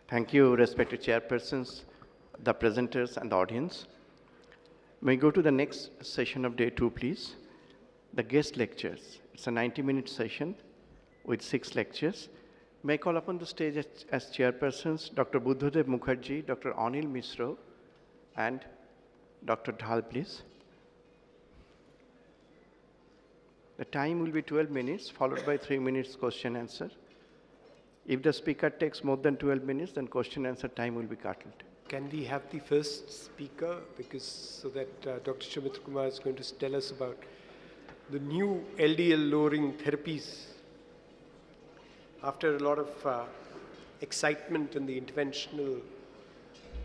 Thank you, respected chairpersons, the presenters, and the audience. May we go to the next session of day 2, please? The guest lectures. It's a 90-minute session with 6 lectures. May I call upon the stage as chairpersons Dr. Buddhadev Mukherjee, Dr. Anil Misro, and Dr. Dhal, please. The time will be 12 minutes, followed by 3 minutes question answer. If the speaker takes more than 12 minutes, then question answer time will be cut. Can we have the first speaker, so that Dr. Shamitra Kumar is going to tell us about the new LDL lowering therapies. After a lot of excitement in the interventional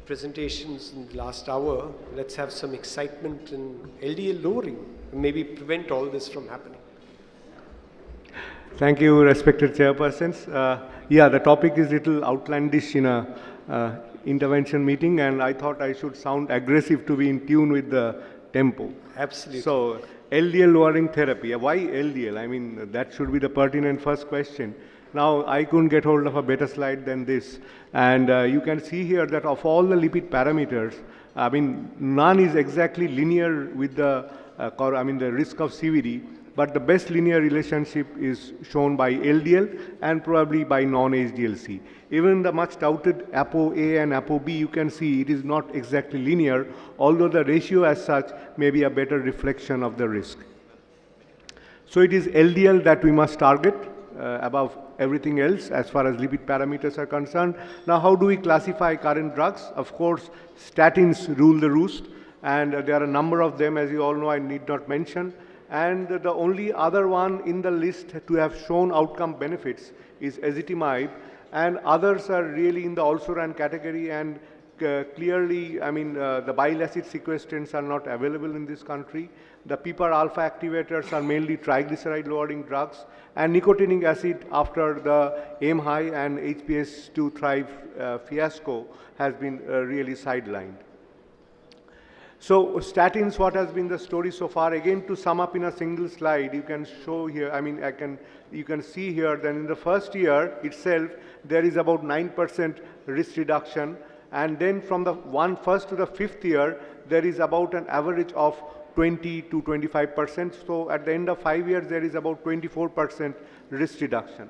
presentations in the last hour, let's have some excitement in LDL lowering and maybe prevent all this from happening. Thank you, respected chairpersons. The topic is little outlandish in a intervention meeting, and I thought I should sound aggressive to be in tune with the tempo. Absolutely. So, LDL lowering therapy. Why LDL? I mean, that should be the pertinent first question. Now, I couldn't get hold of a better slide than this. And you can see here that of all the lipid parameters, I mean, none is exactly linear with the risk of CVD. But the best linear relationship is shown by LDL and probably by non-HDLC. Even the much touted ApoA and ApoB, you can see it is not exactly linear, although the ratio as such may be a better reflection of the risk. So it is LDL that we must target above everything else as far as lipid parameters are concerned. Now, how do we classify current drugs? Of course, statins rule the roost, and there are a number of them, as you all know, I need not mention. And the only other one in the list to have shown outcome benefits is ezetimibe, and others are really in the also-ran category, and clearly, I mean, the bile acid sequestrants are not available in this country. The PPAR alpha activators are mainly triglyceride-lowering drugs, and nicotinic acid after the AIM-high and HPS2 Thrive fiasco has been really sidelined. So statins, what has been the story so far? Again, to sum up in a single slide, you can show here, you can see here that in the first year itself, there is about 9% risk reduction. And then from the first to the 5th year, there is about an average of 20 to 25%. So at the end of 5 years, there is about 24% risk reduction.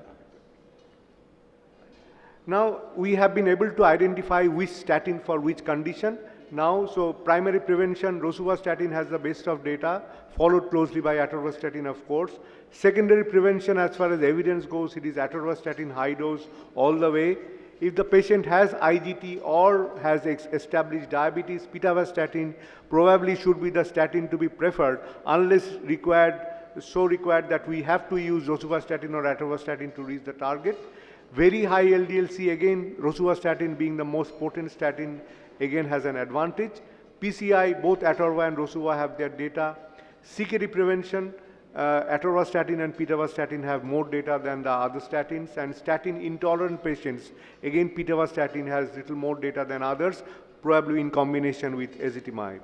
Now, we have been able to identify which statin for which condition. Now, so primary prevention, rosuvastatin has the best of data, followed closely by atorvastatin, of course. Secondary prevention, as far as evidence goes, it is atorvastatin high dose all the way. If the patient has IGT or has established diabetes, pitavastatin probably should be the statin to be preferred, unless so required that we have to use rosuvastatin or atorvastatin to reach the target. Very high LDL-C, again, rosuvastatin being the most potent statin, again has an advantage. PCI, both atorva and rosuva have their data. CKD prevention, atorvastatin and pitavastatin have more data than the other statins, and statin intolerant patients, again pitavastatin has little more data than others, probably in combination with ezetimibe.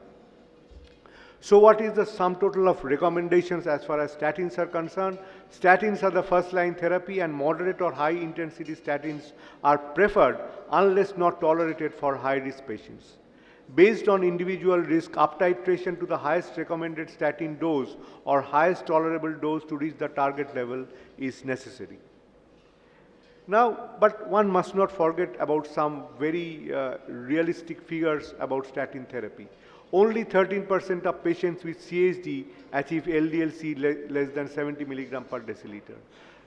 So what is the sum total of recommendations as far as statins are concerned? Statins are the first line therapy, and moderate or high intensity statins are preferred unless not tolerated for high risk patients. Based on individual risk, up titration to the highest recommended statin dose or highest tolerable dose to reach the target level is necessary. Now, but one must not forget about some very realistic figures about statin therapy. Only 13% of patients with CHD achieve LDL-C less than 70 milligram per deciliter.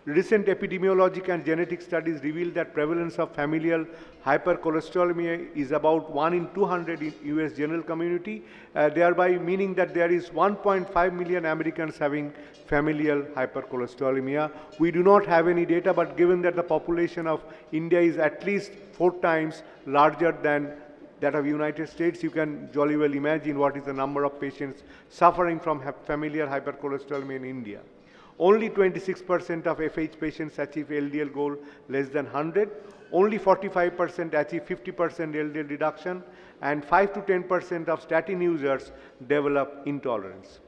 Recent epidemiologic and genetic studies reveal that prevalence of familial hypercholesterolemia is about 1 in 200 in US general community, thereby meaning that there is 1.5 million Americans having familial hypercholesterolemia. We do not have any data, but given that the population of India is at least 4 times larger than that of United States, you can jolly well imagine what is the number of patients suffering from familial hypercholesterolemia in India. Only 26% of FH patients achieve LDL goal less than 100. Only 45% achieve 50% LDL reduction, and 5 to 10% of statin users develop intolerance.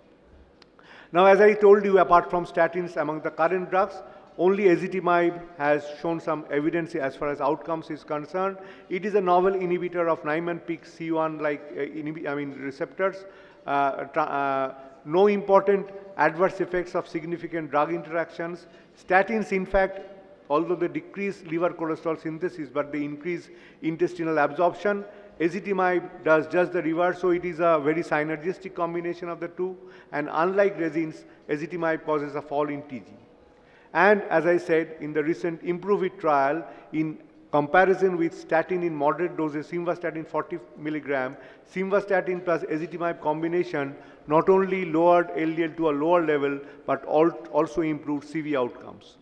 Now, as I told you, apart from statins, among the current drugs, Only ezetimibe has shown some evidence as far as outcomes is concerned. it is a novel inhibitor of Niemann-Pick C1 like receptors. No important adverse effects of significant drug interactions. Statins, in fact, although they decrease liver cholesterol synthesis, but they increase intestinal absorption. Ezetimibe does just the reverse, so it is a very synergistic combination of the two. And unlike resins, ezetimibe causes a fall in TG. And as I said, in the recent IMPROVE-IT trial, in comparison with statin in moderate doses, simvastatin 40 milligram, simvastatin plus ezetimibe combination not only lowered LDL to a lower level, but also improved CV outcomes.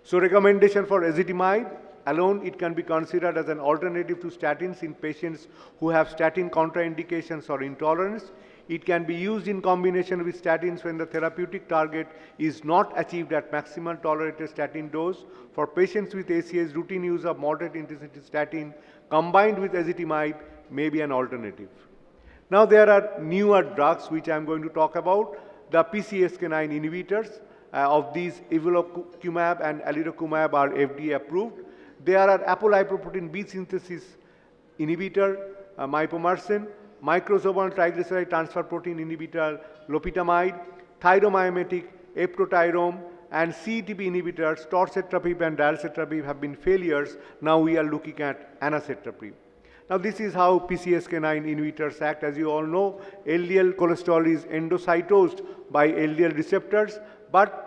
So recommendation for ezetimibe alone, it can be considered as an alternative to statins in patients who have statin contraindications or intolerance. It can be used in combination with statins when the therapeutic target is not achieved at maximum tolerated statin dose. For patients with ACS, routine use of moderate intensity statin combined with ezetimibe may be an alternative. Now there are newer drugs which I am going to talk about, the PCSK9 inhibitors. Of these, evolocumab and alirocumab are FDA approved. There are apolipoprotein B synthesis inhibitor, mipomersen, microsomal triglyceride transfer protein inhibitor, lopetamide, thyromimetic, eptotyrome, and CETP inhibitors, torcetrapib and dalcetrapib have been failures. Now we are looking at anacetrapib. Now this is how PCSK9 inhibitors act. As you all know, LDL cholesterol is endocytosed by LDL receptors, but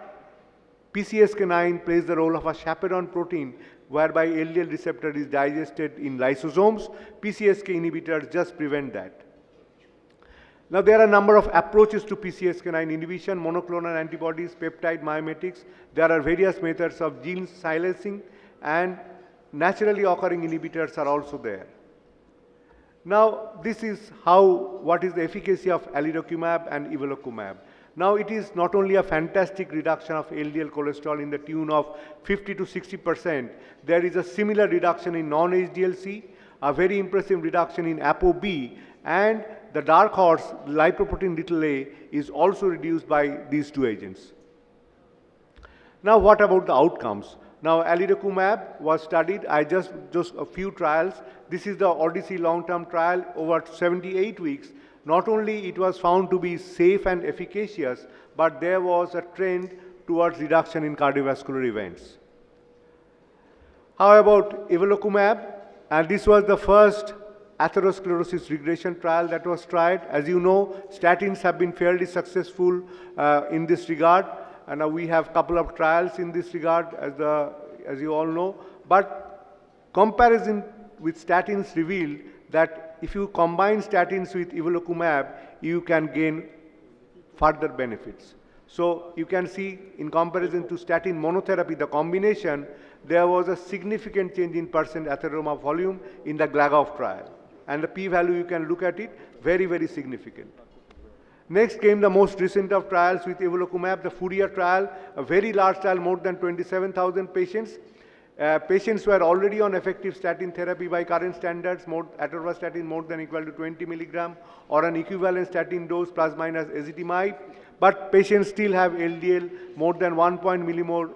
PCSK9 plays the role of a chaperone protein whereby LDL receptor is digested in lysosomes. PCSK inhibitors just prevent that. Now there are a number of approaches to PCSK9 inhibition, monoclonal antibodies, peptide mimetics. There are various methods of gene silencing, and naturally occurring inhibitors are also there. Now this is what is the efficacy of alirocumab and evolocumab. Now it is not only a fantastic reduction of LDL cholesterol in the tune of 50 to 60%, there is a similar reduction in non-HDLC, a very impressive reduction in ApoB, and the dark horse, lipoprotein a, is also reduced by these two agents. Now what about the outcomes? Now alirocumab was studied, just a few trials. This is the Odyssey long-term trial over 78 weeks. Not only it was found to be safe and efficacious, but there was a trend towards reduction in cardiovascular events. How about evolocumab? And this was the first atherosclerosis regression trial that was tried. As you know, statins have been fairly successful in this regard. And now we have a couple of trials in this regard, as you all know. But comparison with statins revealed that if you combine statins with evolocumab, you can gain further benefits. So you can see in comparison to statin monotherapy, the combination, there was a significant change in percent atheroma volume in the GLAGOV trial. And the p-value, you can look at it, very, very significant. Next came the most recent of trials with evolocumab, the Fourier trial, a very large trial, more than 27,000 patients. Patients were already on effective statin therapy by current standards, atorvastatin more than equal to 20 milligram, or an equivalent statin dose plus minus ezetimibe. But patients still have LDL more than 1.8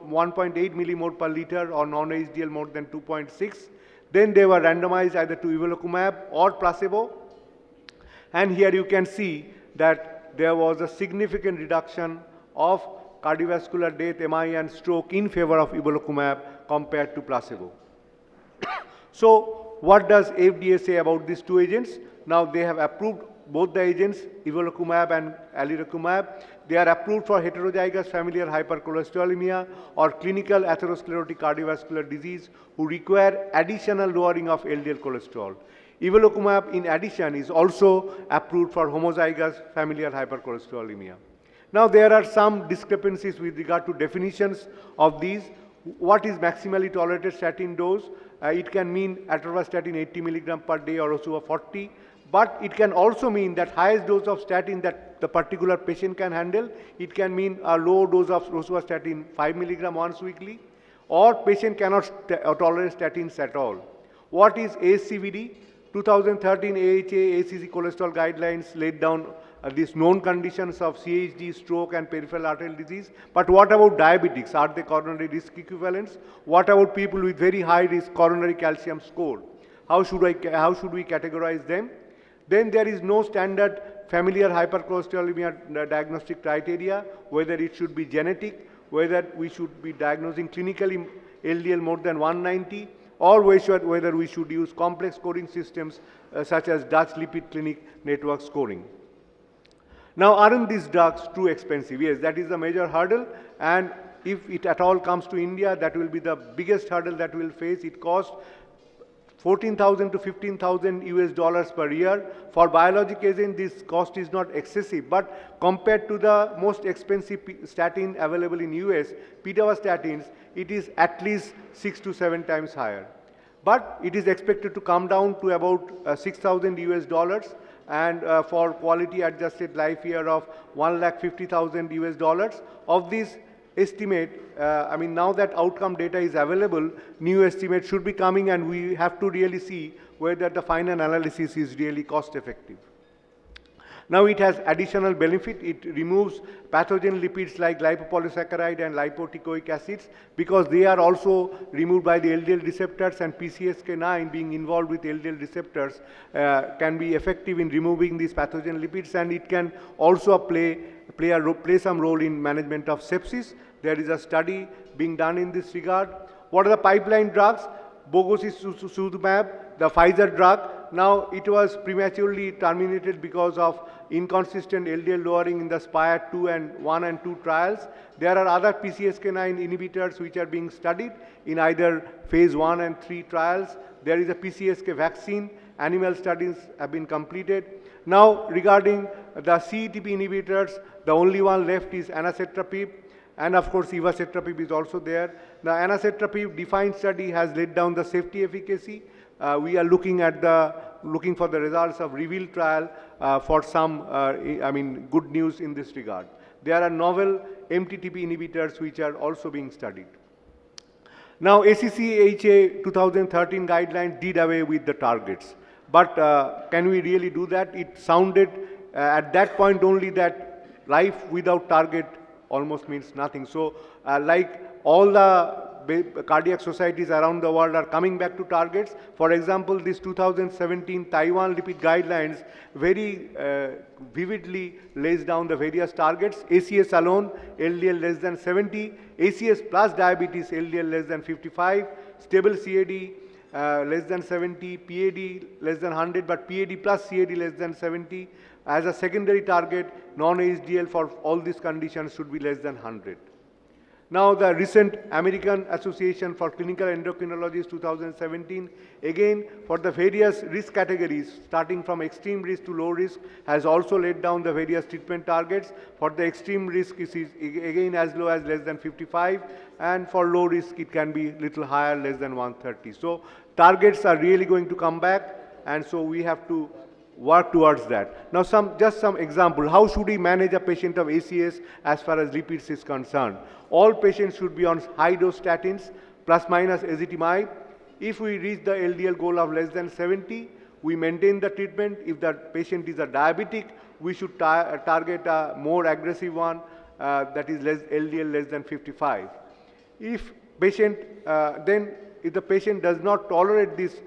millimole per liter, or non-HDL more than 2.6. Then they were randomized either to evolocumab or placebo. And here you can see that there was a significant reduction of cardiovascular death, MI, and stroke in favor of evolocumab compared to placebo. So what does FDA say about these two agents? Now they have approved both the agents, evolocumab and alirocumab. They are approved for heterozygous familial hypercholesterolemia or clinical atherosclerotic cardiovascular disease who require additional lowering of LDL cholesterol. Evolocumab, in addition, is also approved for homozygous familial hypercholesterolemia. Now there are some discrepancies with regard to definitions of these. What is maximally tolerated statin dose? It can mean atorvastatin 80 milligram per day or Rosuva 40, but it can also mean that highest dose of statin that the particular patient can handle. It can mean a low dose of rosuvastatin 5 milligram once weekly, or patient cannot tolerate statins at all. What is ASCVD? 2013 AHA ACC cholesterol guidelines laid down these known conditions of CHD, stroke, and peripheral arterial disease. But what about diabetics? Are they coronary risk equivalents? What about people with very high risk coronary calcium score? How should we categorize them? Then there is no standard familiar hypercholesterolemia diagnostic criteria, whether it should be genetic, whether we should be diagnosing clinically LDL more than 190, or whether we should use complex scoring systems such as Dutch Lipid Clinic network scoring. Now, aren't these drugs too expensive? Yes, that is the major hurdle, and if it at all comes to India, that will be the biggest hurdle that we will face. It costs 14,000 to 15,000 US dollars per year. For biologic agent, this cost is not excessive, but compared to the most expensive statin available in US, pitavastatins, it is at least 6 to 7 times higher. But it is expected to come down to about 6,000 US dollars, and for quality adjusted life year of 1,50,000 US dollars. Of this estimate, now that outcome data is available, new estimate should be coming, and we have to really see whether the final analysis is really cost effective. Now it has additional benefit. It removes pathogen lipids like lipopolysaccharide and lipoteichoic acids, because they are also removed by the LDL receptors, and PCSK9 being involved with LDL receptors can be effective in removing these pathogen lipids, and it can also play some role in management of sepsis. There is a study being done in this regard. What are the pipeline drugs? Bogosizumab, the Pfizer drug. Now it was prematurely terminated because of inconsistent LDL lowering in the SPIRE 2 and 1 and 2 trials. There are other PCSK9 inhibitors which are being studied in either phase 1 and 3 trials. There is a PCSK vaccine. Animal studies have been completed. Now regarding the CETP inhibitors, the only one left is anacetrapib, and of course evacetrapib is also there. The anacetrapib defined study has laid down the safety efficacy. We are looking for the results of REVEAL trial for some good news in this regard. There are novel MTTP inhibitors which are also being studied. Now ACC/AHA 2013 guidelines did away with the targets, but can we really do that? It sounded at that point only that life without target almost means nothing. So like all the cardiac societies around the world are coming back to targets. For example, this 2017 Taiwan lipid guidelines very vividly lays down the various targets. ACS alone, LDL less than 70, ACS plus diabetes, LDL less than 55, stable CAD less than 70, PAD less than 100, but PAD plus CAD less than 70. As a secondary target, non-HDL for all these conditions should be less than 100. Now the recent American Association for Clinical Endocrinology 2017, again for the various risk categories, starting from extreme risk to low risk, has also laid down the various treatment targets. For the extreme risk, it is again as low as less than 55, and for low risk, it can be little higher, less than 130. So targets are really going to come back, and so we have to work towards that. Now just some example, how should we manage a patient of ACS as far as lipids is concerned? All patients should be on high dose statins plus minus ezetimibe. If we reach the LDL goal of less than 70, we maintain the treatment. If the patient is a diabetic, we should target a more aggressive one, that is LDL less than 55. If the patient does not tolerate this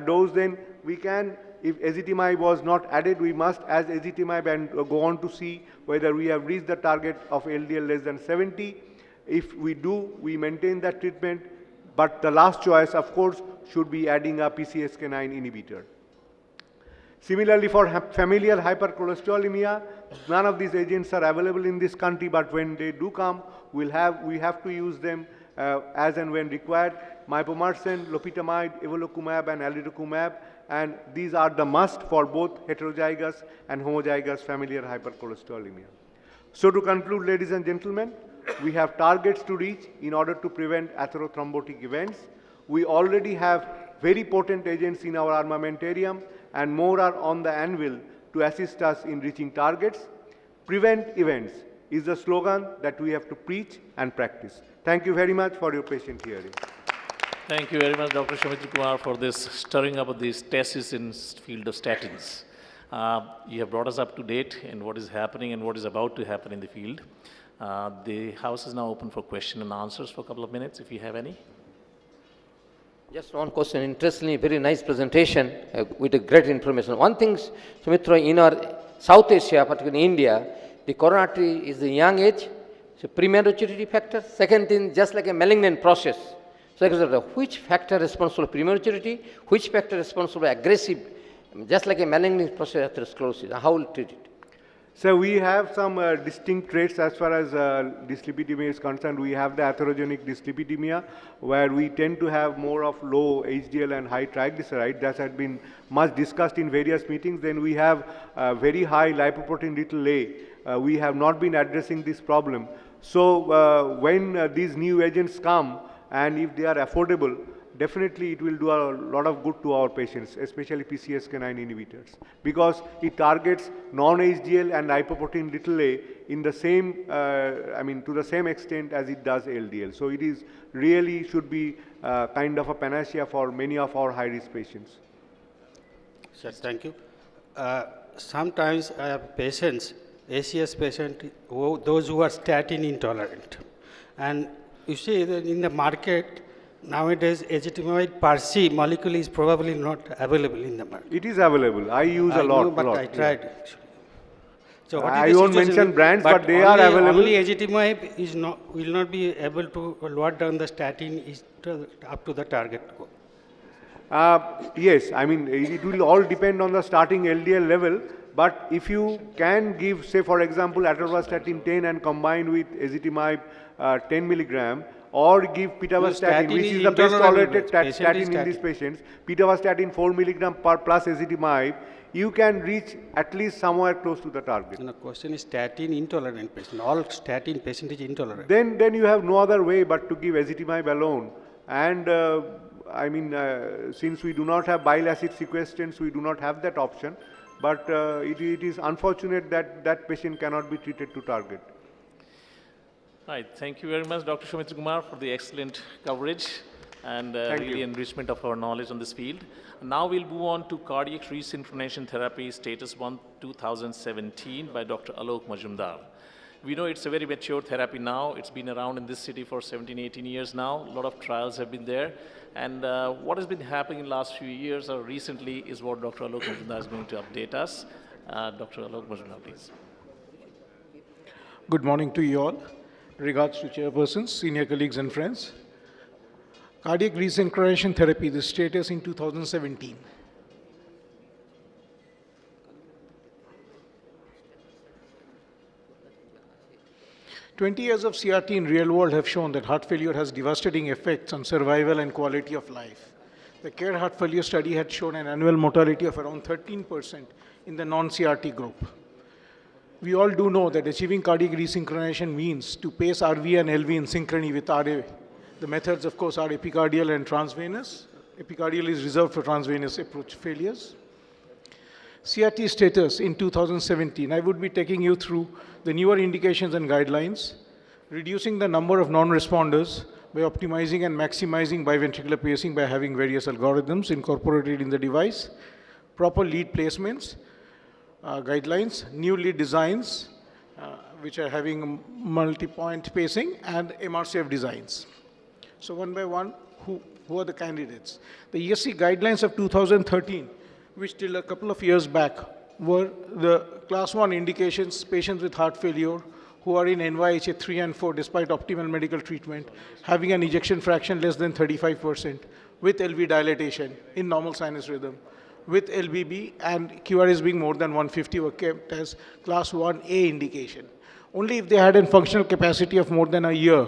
dose, then we can, if ezetimibe was not added, we must add ezetimibe and go on to see whether we have reached the target of LDL less than 70. If we do, we maintain that treatment, but the last choice, of course, should be adding a PCSK9 inhibitor. Similarly, for familial hypercholesterolemia, none of these agents are available in this country, but when they do come, we have to use them as and when required. Mipomersen, lopetamide, evolocumab, and alirocumab, and these are the must for both heterozygous and homozygous familial hypercholesterolemia. So to conclude, ladies and gentlemen, we have targets to reach in order to prevent atherothrombotic events. We already have very potent agents in our armamentarium, and more are on the anvil to assist us in reaching targets. Prevent events is the slogan that we have to preach and practice. Thank you very much for your patient hearing. Thank you very much, Dr. Soumitra Kumar, for this stirring up of these thesis in field of statins. You have brought us up to date in what is happening and what is about to happen in the field. The House is now open for question and answers for a couple of minutes, if you have any. Just one question. Interestingly, very nice presentation with a great information. One thing, Sumitra, in our South Asia, particularly India, the coronary is the young age, so prematurity factor. Second thing, just like a malignant process. So, which factor responsible for prematurity, which factor responsible for aggressive, just like a malignant process atherosclerosis, how will treat it? So we have some distinct traits as far as dyslipidemia is concerned. We have the atherogenic dyslipidemia, where we tend to have more of low HDL and high triglyceride. That has been much discussed in various meetings. Then we have very high lipoprotein little a. We have not been addressing this problem. So when these new agents come, and if they are affordable, definitely it will do a lot of good to our patients, especially PCSK9 inhibitors, because it targets non-HDL and lipoprotein little a in the same, to the same extent as it does LDL. So it is really should be kind of a panacea for many of our high-risk patients. Sir, thank you. Sometimes I have patients, ACS patient, those who are statin intolerant, and you see that in the market, nowadays, ezetimibe per se molecule is probably not available in the market. It is available. I use a lot. But I tried actually. So what I is the won't situation? mention brands, but they are available. Only ezetimibe is will not be able to lower down the statin up to the target goal. Yes, I mean, it will all depend on the starting LDL level, but if you can give, say, for example, atorvastatin 10 and combine with ezetimibe 10 milligram, or give pitavastatin, which is the best tolerated statin in these patients, pitavastatin 4 milligram per plus ezetimibe, you can reach at least somewhere close to the target. So the question is statin intolerant patient. All statin patient is intolerant. Then you have no other way but to give ezetimibe alone. And since we do not have bile acid sequestrants, we do not have that option. But it is unfortunate that that patient cannot be treated to target. Right. Thank you very much, Dr. Soumitra Kumar, for the excellent coverage and really enrichment of our knowledge on this field. Now we'll move on to cardiac resynchronization therapy status 1 2017 by Dr. Alok Majumdar. We know it's a very mature therapy now. It's been around in this city for 17, 18 years now. A lot of trials have been there. And what has been happening in the last few years or recently is what Dr. Alok Majumdar is going to update us. Dr. Alok Majumdar, please. Good morning to you all. Regards to chairpersons, senior colleagues and friends. Cardiac resynchronization therapy, the status in 2017. "20 years of CRT in real world have shown that heart failure has devastating effects on survival and quality of life. The CARE heart failure study had shown an annual mortality of around 13% in the non-CRT group. We all do know that achieving cardiac resynchronization means to pace RV and LV in synchrony with RA. The methods, of course, are epicardial and transvenous. Epicardial is reserved for transvenous approach failures. CRT status in 2017, I would be taking you through the newer indications and guidelines, reducing the number of non-responders by optimizing and maximizing biventricular pacing by having various algorithms incorporated in the device, proper lead placements, guidelines, new lead designs, which are having multi-point pacing, and MRCF designs. So one by one, who are the candidates? The ESC guidelines of 2013, which till a couple of years back were the class 1 indications, patients with heart failure who are in NYHA 3 and 4 despite optimal medical treatment, having an ejection fraction less than 35%, with LV dilatation in normal sinus rhythm, with LBB and QRS being more than 150 were kept as class 1A indication. Only if they had a functional capacity of more than a year,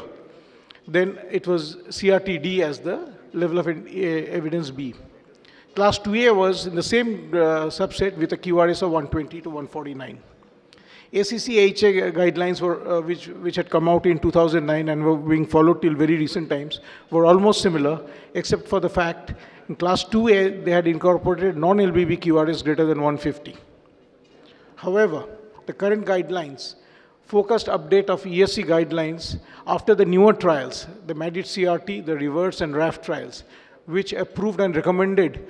then it was CRT-D as the level of evidence B. Class 2A was in the same subset with a QRS of 120 to 149. ACC-AHA guidelines were, which had come out in 2009 and were being followed till very recent times, were almost similar, except for the fact in class 2A, they had incorporated non-LBB QRS greater than 150. However, the current guidelines, focused update of ESC guidelines after the newer trials, the MADIT CRT, the REVERSE and RAFT trials, which approved and recommended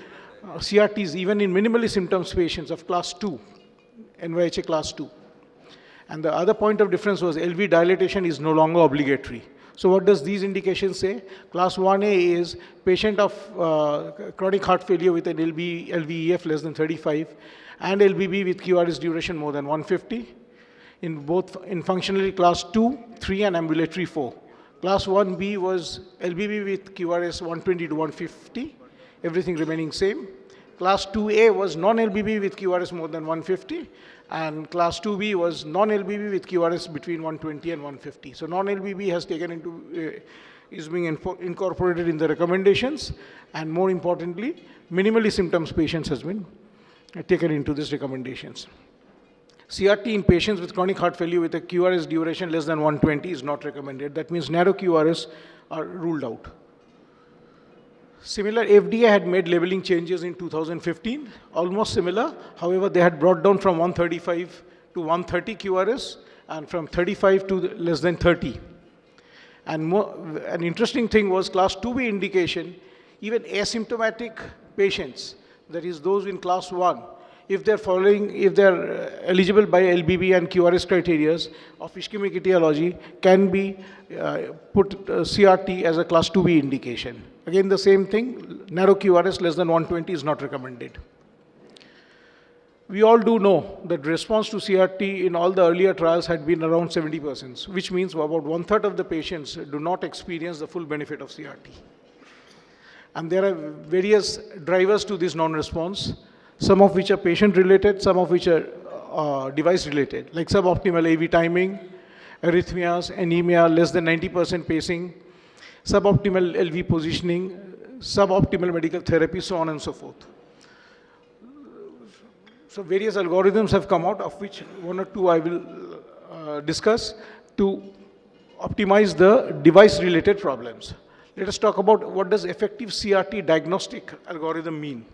CRTs even in minimally symptoms patients of class 2, NYHA class 2. And the other point of difference was LV dilatation is no longer obligatory. So what does these indications say? Class 1A is patient of chronic heart failure with an LVEF less than 35 and LBB with QRS duration more than 150 in functionally class 2, 3 and ambulatory 4. Class 1B was LBB with QRS 120 to 150, everything remaining same. Class 2A was non-LBB with QRS more than 150, and class 2B was non-LBB with QRS between 120 and 150. So non-LBB has taken into, is being incorporated in the recommendations, and more importantly, minimally symptoms patients has been taken into these recommendations. CRT in patients with chronic heart failure with a QRS duration less than 120 is not recommended. That means narrow QRS are ruled out. Similar, FDA had made labeling changes in 2015, almost similar. However, they had brought down from 135 to 130 QRS and from 35 to less than 30. And an interesting thing was class 2B indication, even asymptomatic patients, that is those in class 1, if they're eligible by LBB and QRS criteria of ischemic etiology, can be put CRT as a class 2B indication. Again, the same thing, narrow QRS less than 120 is not recommended. We all do know that response to CRT in all the earlier trials had been around 70%, which means about 1/3 of the patients do not experience the full benefit of CRT. And there are various drivers to this non-response, some of which are patient-related, some of which are device-related, like suboptimal AV timing, arrhythmias, anemia, less than 90% pacing, suboptimal LV positioning, suboptimal medical therapy, so on and so forth. So various algorithms have come out, of which one or two I will discuss to optimize the device-related problems. Let us talk about what does effective CRT diagnostic algorithm mean.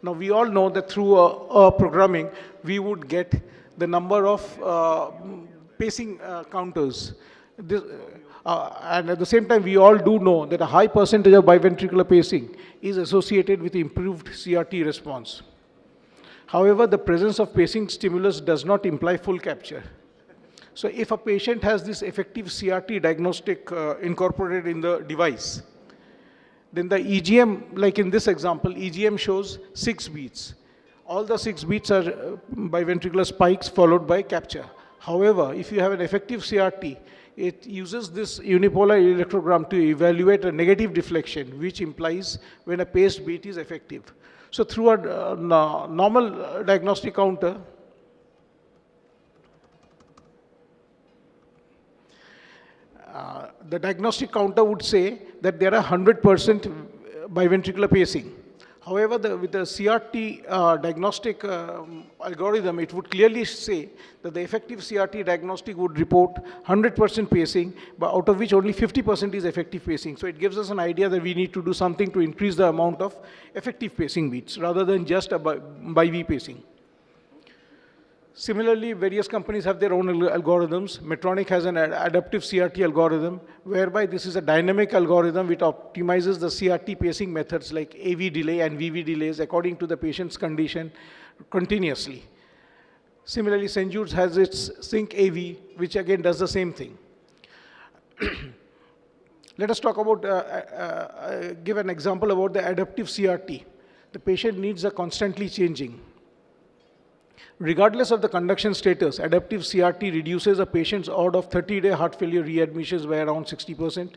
Now, we all know that through a programming, we would get the number of pacing counters. And at the same time, we all do know that a high percentage of biventricular pacing is associated with improved CRT response. However, the presence of pacing stimulus does not imply full capture. So if a patient has this effective CRT diagnostic incorporated in the device, then the EGM, like in this example, EGM shows 6 beats. All the 6 beats are biventricular spikes followed by capture. However, if you have an effective CRT, it uses this unipolar electrogram to evaluate a negative deflection, which implies when a paced beat is effective. So through a normal diagnostic counter, the diagnostic counter would say that there are 100% biventricular pacing. However, with the CRT diagnostic algorithm, it would clearly say that the effective CRT diagnostic would report 100% pacing, but out of which only 50% is effective pacing. So it gives us an idea that we need to do something to increase the amount of effective pacing beats rather than just a bi-V pacing. Similarly, various companies have their own algorithms. Medtronic has an adaptive CRT algorithm, whereby this is a dynamic algorithm which optimizes the CRT pacing methods like AV delay and VV delays according to the patient's condition continuously. Similarly, St. Jude's has its Sync AV, which again does the same thing. Let us talk about, give an example about the adaptive CRT. The patient needs are constantly changing. Regardless of the conduction status, adaptive CRT reduces a patient's odd of 30-day heart failure readmissions by around 60%.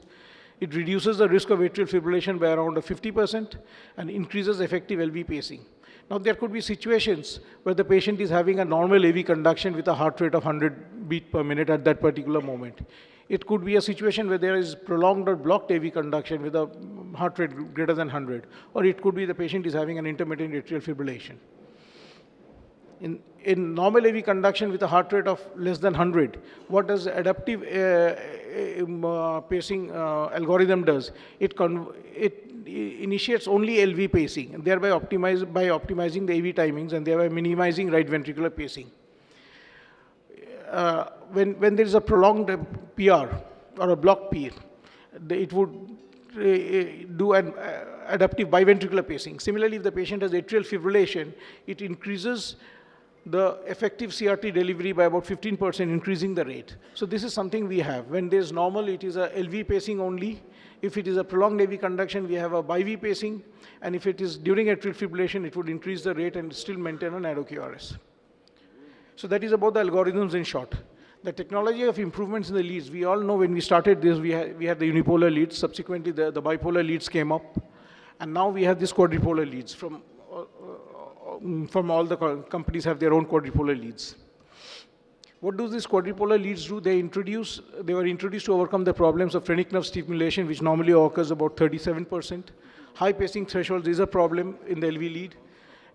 It reduces the risk of atrial fibrillation by around 50% and increases effective LV pacing. Now, there could be situations where the patient is having a normal AV conduction with a heart rate of 100 beats per minute at that particular moment. It could be a situation where there is prolonged or blocked AV conduction with a heart rate greater than 100. Or it could be the patient is having an intermittent atrial fibrillation. In normal AV conduction with a heart rate of less than 100, what does adaptive pacing algorithm does? It initiates only LV pacing, and thereby optimizing the AV timings and thereby minimizing right ventricular pacing. When there is a prolonged PR or a blocked PR, it would do an adaptive biventricular pacing. Similarly, if the patient has atrial fibrillation, it increases the effective CRT delivery by about 15%, increasing the rate. So this is something we have. When there's normal, it is a LV pacing only. If it is a prolonged AV conduction, we have a BIV pacing. And if it is during atrial fibrillation, it would increase the rate and still maintain a narrow QRS. So that is about the algorithms in short. The technology of improvements in the leads, we all know when we started this, we had the unipolar leads. Subsequently, the bipolar leads came up. And now we have these quadrupolar leads. From all the companies have their own quadrupolar leads. What do these quadrupolar leads do? They were introduced to overcome the problems of phrenic nerve stimulation, which normally occurs about 37%. High pacing thresholds is a problem in the LV lead.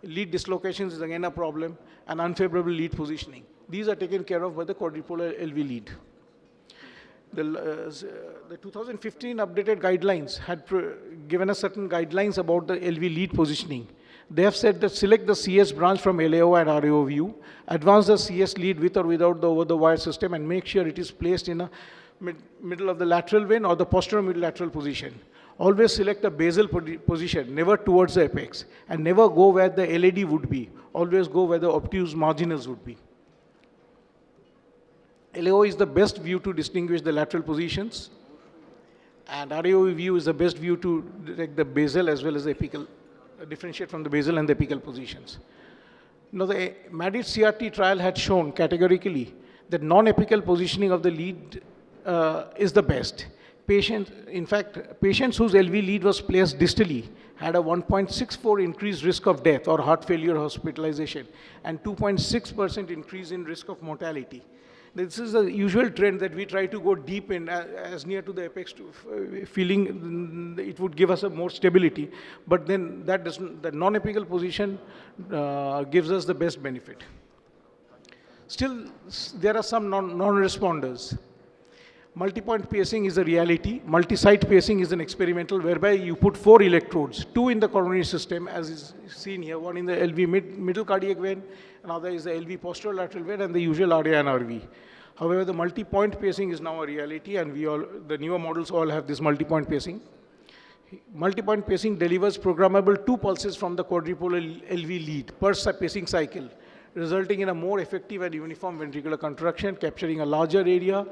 Lead dislocations is again a problem, and unfavorable lead positioning. These are taken care of by the quadrupolar LV lead. The 2015 updated guidelines had given us certain guidelines about the LV lead positioning. They have said that select the CS branch from LAO and RAO view, advance the CS lead with or without the over-the-wire system, and make sure it is placed in a middle of the lateral vein or the posterior mid-lateral position. Always select a basal position, never towards the apex, and never go where the LAD would be. Always go where the obtuse marginals would be. LAO is the best view to distinguish the lateral positions, and RAO view is the best view to detect the basal as well as the apical, differentiate from the basal and the apical positions. Now, the MADIT CRT trial had shown categorically that non-apical positioning of the lead is the best. In fact, patients whose LV lead was placed distally had a 1.64 increased risk of death or heart failure hospitalization, and 2.6% increase in risk of mortality. This is the usual trend that we try to go deep in as near to the apex to feeling it would give us a more stability, but then the non-apical position gives us the best benefit. Still, there are some non-responders. Multi-point pacing is a reality. Multi-site pacing is an experimental whereby you put 4 electrodes, 2 in the coronary system, as is seen here, one in the LV middle cardiac vein, another is the LV posterior lateral vein, and the usual RA and RV. However, the multi-point pacing is now a reality, and the newer models all have this multi-point pacing. Multi-point pacing delivers programmable 2 pulses from the quadrupolar LV lead per pacing cycle, resulting in a more effective and uniform ventricular contraction, capturing a larger area,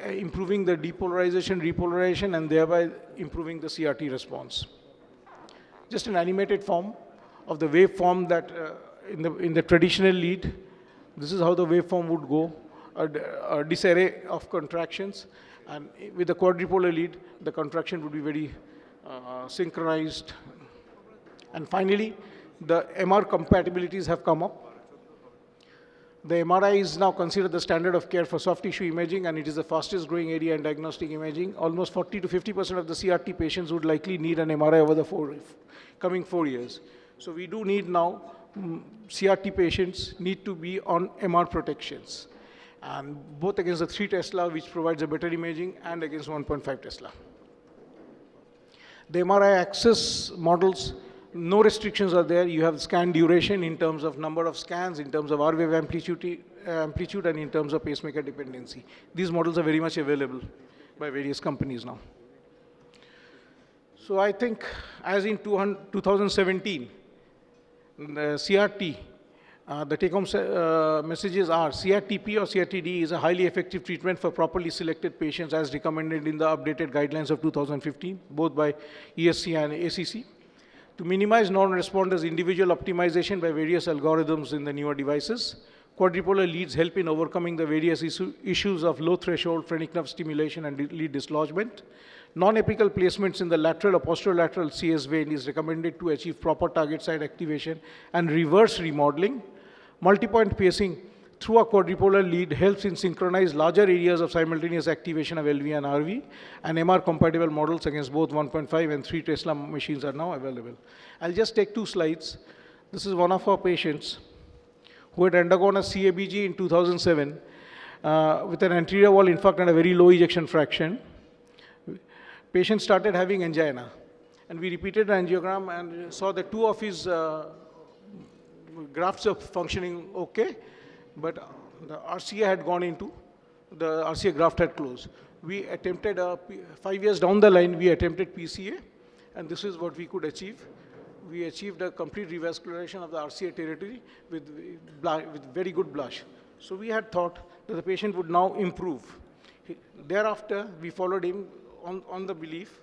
improving the depolarization, repolarization, and thereby improving the CRT response. Just an animated form of the waveform that in the traditional lead, this is how the waveform would go, a disarray of contractions, and with the quadrupolar lead, the contraction would be very synchronized. And finally, the MR compatibilities have come up. The MRI is now considered the standard of care for soft tissue imaging, and it is the fastest growing area in diagnostic imaging. Almost 40 to 50% of the CRT patients would likely need an MRI over the coming 4 years. So we do need now, CRT patients need to be on MR protections, and both against the 3 Tesla, which provides a better imaging, and against 1.5 Tesla. The MRI access models, no restrictions are there. You have scan duration in terms of number of scans, in terms of R wave amplitude, and in terms of pacemaker dependency. These models are very much available by various companies now. So I think, as in 2017, the CRT, the take-home messages are CRTP or CRTD is a highly effective treatment for properly selected patients as recommended in the updated guidelines of 2015, both by ESC and ACC. To minimize non-responders, individual optimization by various algorithms in the newer devices. Quadrupolar leads help in overcoming the various issues of low threshold phrenic nerve stimulation and lead dislodgement. Non-apical placements in the lateral or posterolateral CS vein is recommended to achieve proper target site activation and reverse remodeling. Multi-point pacing through a quadrupolar lead helps in synchronize larger areas of simultaneous activation of LV and RV, and MR-compatible models against both 1.5 and 3 Tesla machines are now available. I'll just take 2 slides. This is one of our patients who had undergone a CABG in 2007 with an anterior wall infarct and a very low ejection fraction. Patient started having angina, and we repeated the angiogram and saw that 2 of his grafts are functioning okay, but the RCA had gone into, the RCA graft had closed. We attempted, 5 years down the line, we attempted PCA, and this is what we could achieve. We achieved a complete revascularization of the RCA territory with very good blush. So we had thought that the patient would now improve. Thereafter, we followed him on the belief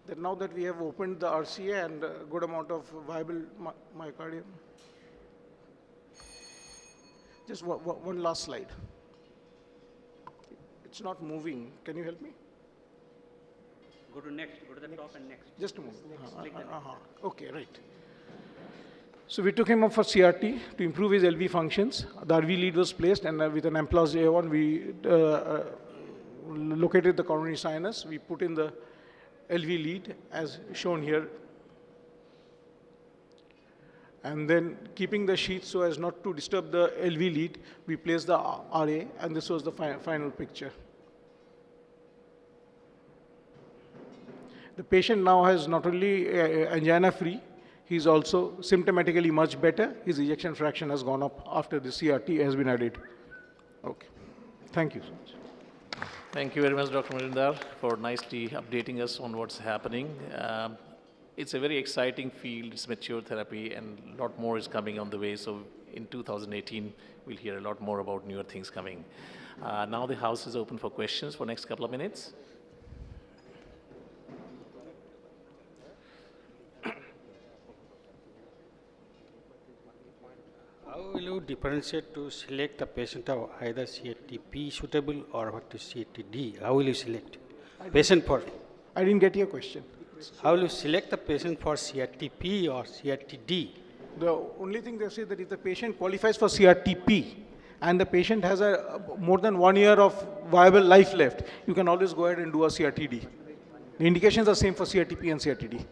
that now that we have opened the RCA and a good amount of viable myocardium. Just one last slide. It's not moving. Can you help me? Go to next, go to the top and next. Just a moment. Click the next. Okay, right. So we took him up for CRT to improve his LV functions. The RV lead was placed, and with an Amplas A1, we located the coronary sinus. We put in the LV lead, as shown here. And then, keeping the sheath so as not to disturb the LV lead, we placed the RA, and this was the final picture. The patient now has not only angina-free, he's also symptomatically much better. His ejection fraction has gone up after the CRT has been added. Okay. Thank you so much. Thank you very much, Dr. Majumdar, for nicely updating us on what's happening. It's a very exciting field. It's mature therapy, and a lot more is coming on the way. So in 2018, we'll hear a lot more about newer things coming. Now the house is open for questions for next couple of minutes. How will you differentiate to select the patient of either CRTP suitable or what is CRTD? How will you select patient for? I didn't get your question. How will you select the patient for CRTP or CRTD? The only thing they say that if the patient qualifies for CRTP and the patient has more than 1 year of viable life left, you can always go ahead and do a CRTD. The indications are same for CRTP and CRTD.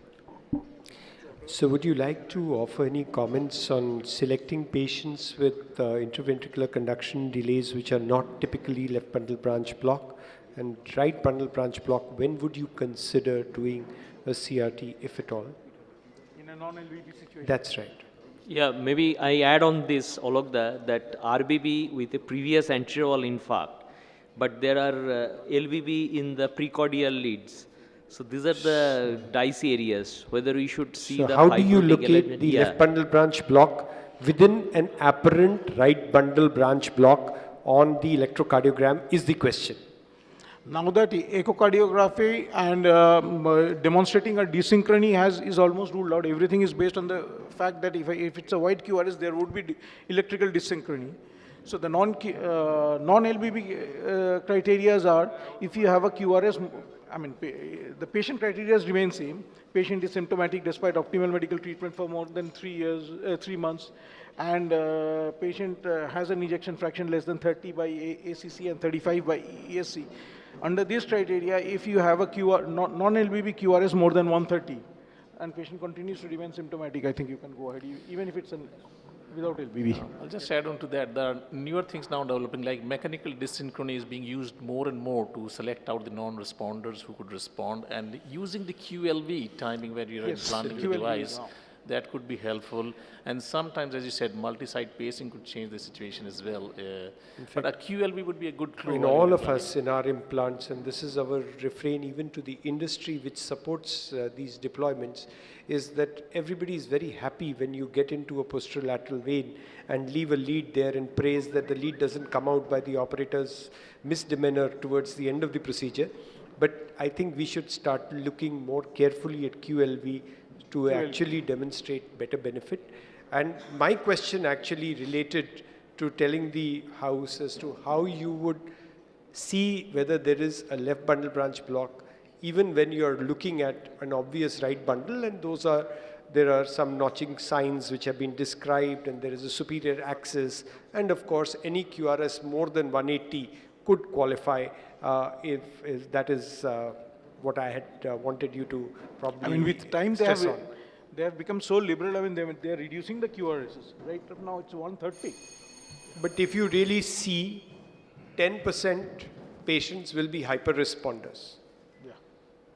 So would you like to offer any comments on selecting patients with interventricular conduction delays which are not typically left bundle branch block and right bundle branch block? When would you consider doing a CRT, if at all? In a non-LVB situation. That's right. Yeah, maybe I add on this, Alok, that RBB with a previous anterior wall infarct, but there are LVB in the precordial leads. So these are the dicey areas, whether we should see the how do you fibrotic locate element. the left bundle branch block within an apparent right bundle branch block on the electrocardiogram is the question. Now that echocardiography and demonstrating a desynchrony is almost ruled out, everything is based on the fact that if it's a white QRS, there would be electrical desynchrony. So the non-LBB criteria are, if you have a QRS, the patient criteria remain same. Patient is symptomatic despite optimal medical treatment for more than 3 months, and patient has an ejection fraction less than 30 by ACC and 35 by ESC. Under this criteria, if you have a non-LBB QRS more than 130, and patient continues to remain symptomatic, I think you can go ahead, even if it's without LBB. I'll just add on to that. There are newer things now developing, like mechanical desynchrony is being used more and more to select out the non-responders who could respond, and using the QLV timing where you're implanting the device. That could be helpful, and sometimes, as you said, multi-site pacing could change the situation as well. But a QLV would be a good clue. In all of us, in our implants, and this is our refrain even to the industry which supports these deployments, is that everybody is very happy when you get into a posterolateral vein and leave a lead there and praise that the lead doesn't come out by the operator's misdemeanor towards the end of the procedure. But I think we should start looking more carefully at QLV to actually demonstrate better benefit. And my question actually related to telling the house as to how you would see whether there is a left bundle branch block even when you're looking at an obvious right bundle, and there are some notching signs which have been described, and there is a superior axis, and of course any QRS more than 180 could qualify if that is what I had wanted you to probably with time they have become so liberal. They are reducing the QRSs. Right now it's 130. But if you really see, 10% patients will be hyper responders.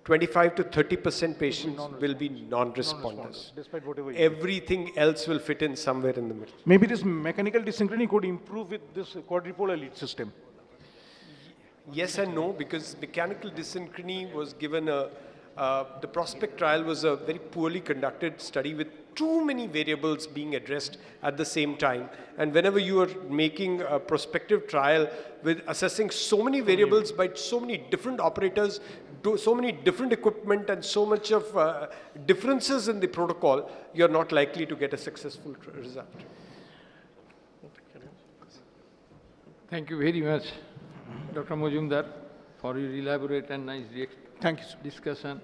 25 to 30% patients will be non-responders. Despite whatever. Everything else will fit in somewhere in the middle. Maybe this mechanical desynchrony could improve with this quadrupolar lead system. Yes and no, because mechanical desynchrony was given a The prospect trial was a very poorly conducted study with too many variables being addressed at the same time. And whenever you are making a prospective trial with assessing so many variables by so many different operators, so many different equipment and so much of differences in the protocol, you're not likely to get a successful result. Thank you very much, Dr. Mojumdar, for your elaborate and nice Thank you, sir. discussion.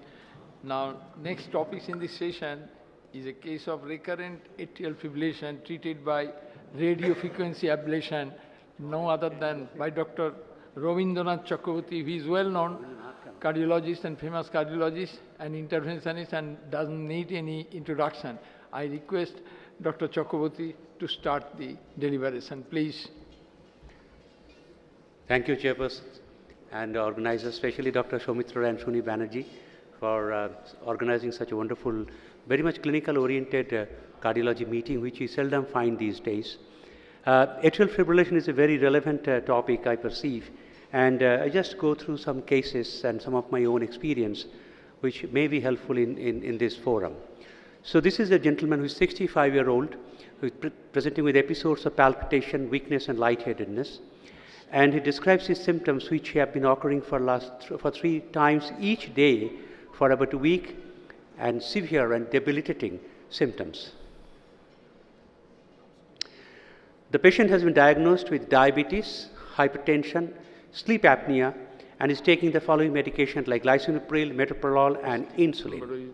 Now, next topic in this session is a case of recurrent atrial fibrillation treated by radio frequency ablation, no other than by Dr. Ravindranath Chakraborty, who is well-known cardiologist and famous cardiologist and interventionist and doesn't need any introduction. I request Dr. Chakraborty to start the deliberation, please. Thank you, Chairperson, and organizers, especially Dr. Soumitra and Shuni Banerjee, for organizing such a wonderful, very much clinical-oriented cardiology meeting, which we seldom find these days. Atrial fibrillation is a very relevant topic, I perceive, and I just go through some cases and some of my own experience, which may be helpful in this forum. So this is a gentleman who is 65-year-old, who is presenting with episodes of palpitation, weakness, and lightheadedness. And he describes his symptoms, which have been occurring for 3 times each day for about a week, and severe and debilitating symptoms. The patient has been diagnosed with diabetes, hypertension, sleep apnea, and is taking the following medications like lisinopril, metoprolol, and insulin.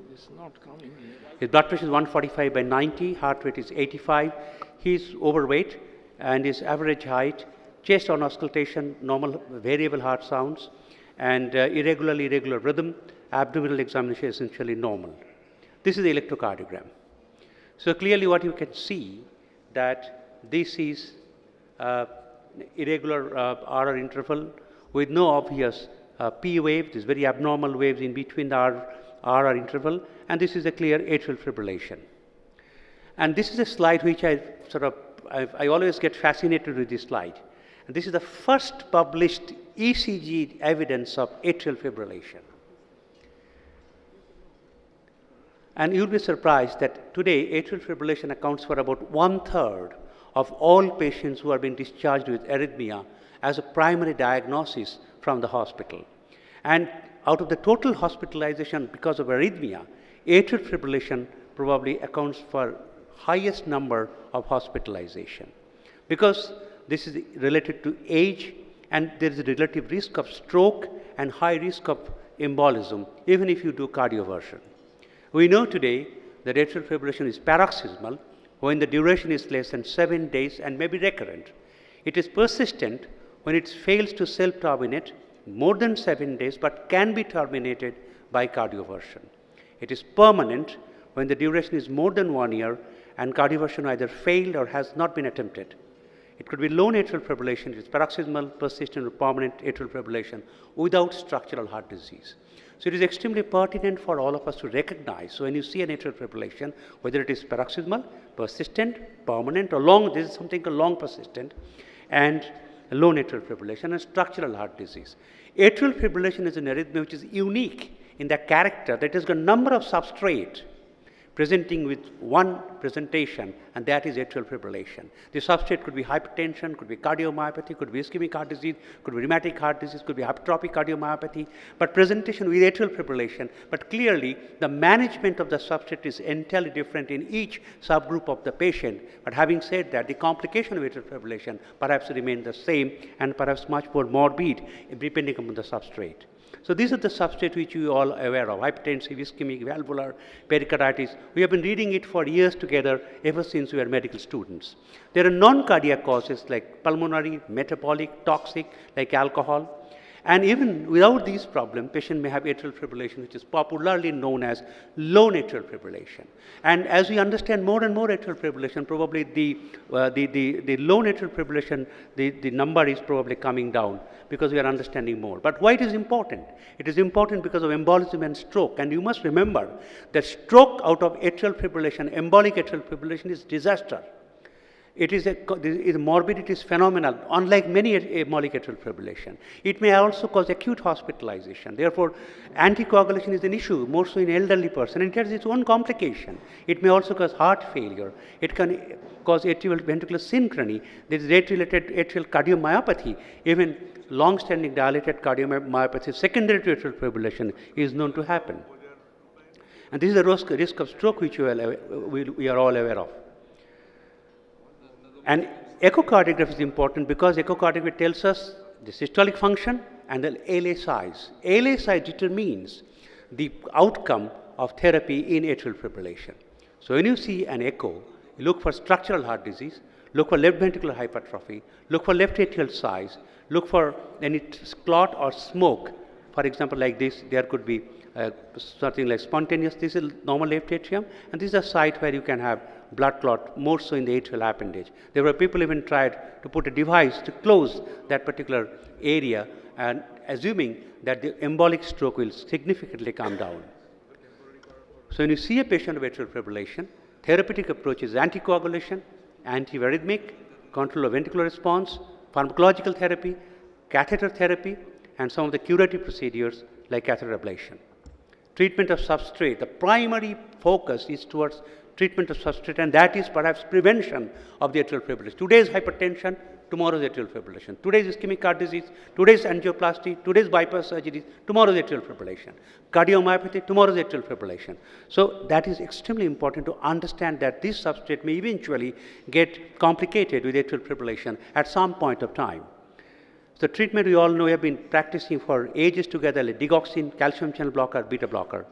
His blood pressure is 145/90, heart rate is 85. He is overweight, and his average height, chest on auscultation, normal variable heart sounds, and irregular rhythm. Abdominal examination is essentially normal. This is the electrocardiogram. So clearly what you can see that this is irregular RR interval with no obvious P wave. There's very abnormal waves in between the RR interval, and this is a clear atrial fibrillation. And this is a slide which I always get fascinated with this slide. And this is the first published ECG evidence of atrial fibrillation. And you'll be surprised that today atrial fibrillation accounts for about 1/3 of all patients who are being discharged with arrhythmia as a primary diagnosis from the hospital. And out of the total hospitalization because of arrhythmia, atrial fibrillation probably accounts for highest number of hospitalization. Because this is related to age, and there is a relative risk of stroke and high risk of embolism, even if you do cardioversion. We know today that atrial fibrillation is paroxysmal when the duration is less than 7 days and may be recurrent. It is persistent when it fails to self-terminate more than 7 days but can be terminated by cardioversion. It is permanent when the duration is more than 1 year and cardioversion either failed or has not been attempted. It could be lone atrial fibrillation, it is paroxysmal, persistent, or permanent atrial fibrillation without structural heart disease. So it is extremely pertinent for all of us to recognize. So when you see an atrial fibrillation, whether it is paroxysmal, persistent, permanent, or long, this is something called long persistent, and lone atrial fibrillation and structural heart disease. Atrial fibrillation is an arrhythmia which is unique in the character that it has got a number of substrate presenting with one presentation, and that is atrial fibrillation. The substrate could be hypertension, could be cardiomyopathy, could be ischemic heart disease, could be rheumatic heart disease, could be hypertrophic cardiomyopathy, but presentation with atrial fibrillation. But clearly, the management of the substrate is entirely different in each subgroup of the patient. But having said that, the complication of atrial fibrillation perhaps remain the same and perhaps much more morbid depending upon the substrate. So these are the substrates which you all are aware of: hypertensive, ischemic, valvular, pericarditis. We have been reading it for years together ever since we were medical students. There are non-cardiac causes like pulmonary, metabolic, toxic, like alcohol. And even without these problems, patient may have atrial fibrillation, which is popularly known as lone atrial fibrillation. And as we understand more and more atrial fibrillation, probably the lone atrial fibrillation, the number is probably coming down because we are understanding more. But why it is important? It is important because of embolism and stroke. And you must remember that stroke out of atrial fibrillation, embolic atrial fibrillation, is disaster. The morbidity is phenomenal, unlike many embolic atrial fibrillation. It may also cause acute hospitalization. Therefore, anticoagulation is an issue, more so in elderly person. It has its own complication. It may also cause heart failure. It can cause atrial ventricular synchrony. There is rate-related atrial cardiomyopathy. Even long-standing dilated cardiomyopathy secondary to atrial fibrillation is known to happen. And this is the risk of stroke which we are all aware of. And echocardiography is important because echocardiography tells us the systolic function and the ALA size. ALA size determines the outcome of therapy in atrial fibrillation. So when you see an echo, you look for structural heart disease, look for left ventricular hypertrophy, look for left atrial size, look for any clot or smoke. For example, like this, there could be something like spontaneous. This is normal left atrium, and this is a site where you can have blood clot, more so in the atrial appendage. There were people even tried to put a device to close that particular area, and assuming that the embolic stroke will significantly come down. So when you see a patient with atrial fibrillation, therapeutic approach is anticoagulation, antiarrhythmic, control of ventricular response, pharmacological therapy, catheter therapy, and some of the curative procedures like catheter ablation. Treatment of substrate, the primary focus is towards treatment of substrate, and that is perhaps prevention of the atrial fibrillation. Today's hypertension, tomorrow's atrial fibrillation. Today's ischemic heart disease, today's angioplasty, today's bypass surgery, tomorrow's atrial fibrillation. Cardiomyopathy, tomorrow's atrial fibrillation. So that is extremely important to understand that this substrate may eventually get complicated with atrial fibrillation at some point of time. So treatment we all know we have been practicing for ages together, like digoxin, calcium channel blocker, beta blocker.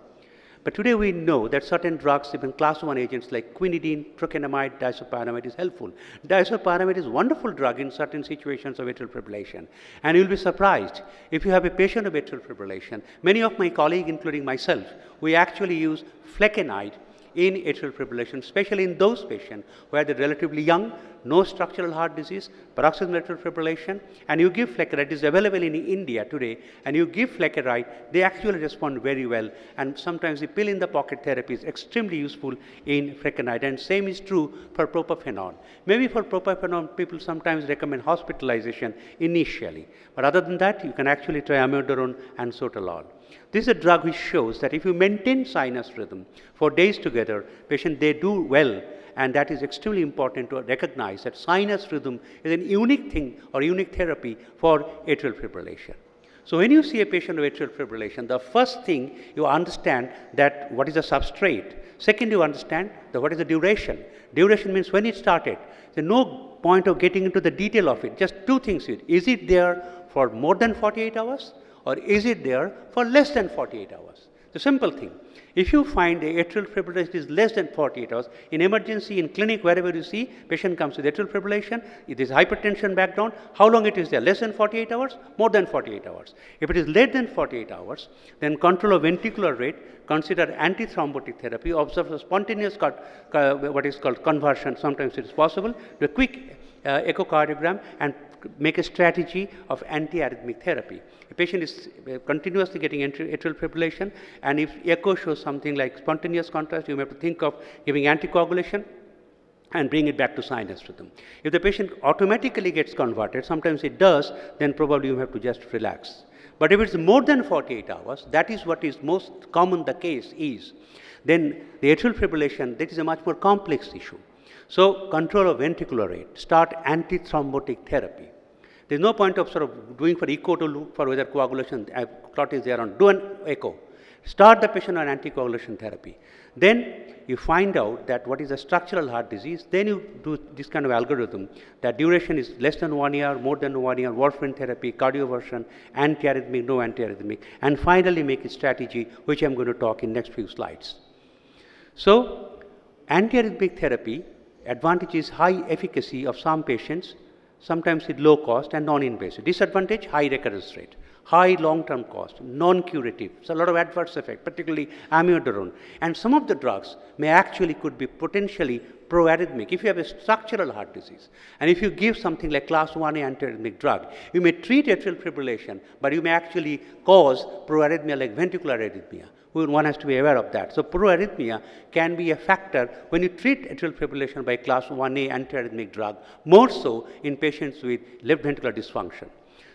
But today we know that certain drugs, even class 1 agents like quinidine, procainamide, disopyramide is helpful. Disopyramide is a wonderful drug in certain situations of atrial fibrillation. And you'll be surprised if you have a patient of atrial fibrillation. Many of my colleagues, including myself, we actually use flecainide in atrial fibrillation, especially in those patients who are relatively young, no structural heart disease, paroxysmal atrial fibrillation, and you give flecainide. It is available in India today, and you give flecainide, they actually respond very well, and sometimes the pill-in-the-pocket therapy is extremely useful in flecainide, and same is true for propafenone. Maybe for propafenone, people sometimes recommend hospitalization initially, but other than that, you can actually try amiodarone and sotalol. This is a drug which shows that if you maintain sinus rhythm for days together, patients, they do well, and that is extremely important to recognize that sinus rhythm is a unique thing or unique therapy for atrial fibrillation. So when you see a patient with atrial fibrillation, the first thing you understand that what is the substrate. Second, you understand that what is the duration. Duration means when it started. There's no point of getting into the detail of it. Just two things. Is it there for more than 48 hours? Or is it there for less than 48 hours? The simple thing. If you find the atrial fibrillation is less than 48 hours, in emergency, in clinic, wherever you see, patient comes with atrial fibrillation, it is hypertension background, how long it is there? Less than 48 hours? More than 48 hours. If it is less than 48 hours, then control of ventricular rate, consider antithrombotic therapy, observe a spontaneous what is called conversion, sometimes it is possible, do a quick echocardiogram and make a strategy of antiarrhythmic therapy. A patient is continuously getting atrial fibrillation, and if echo shows something like spontaneous contrast, you may have to think of giving anticoagulation and bring it back to sinus rhythm. If the patient automatically gets converted, sometimes it does, then probably you have to just relax. But if it's more than 48 hours, that is what is most common the case is, then the atrial fibrillation, that is a much more complex issue. So control of ventricular rate, start antithrombotic therapy. There's no point of sort of doing for echo to look for whether coagulation clot is there on. Do an echo. Start the patient on anticoagulation therapy. Then you find out that what is a structural heart disease. Then you do this kind of algorithm that duration is less than 1 year, more than 1 year, warfarin therapy, cardioversion, antiarrhythmic, no antiarrhythmic, and finally make a strategy which I'm going to talk in next few slides. So antiarrhythmic therapy advantage is high efficacy of some patients, sometimes with low cost and non-invasive. Disadvantage, high recurrence rate, high long-term cost, non-curative. So a lot of adverse effect, particularly amiodarone. And some of the drugs may actually could be potentially proarrhythmic. If you have a structural heart disease, and if you give something like class 1A antiarrhythmic drug, you may treat atrial fibrillation, but you may actually cause proarrhythmia like ventricular arrhythmia. one has to be aware of that. So proarrhythmia can be a factor when you treat atrial fibrillation by class 1A antiarrhythmic drug, more so in patients with left ventricular dysfunction.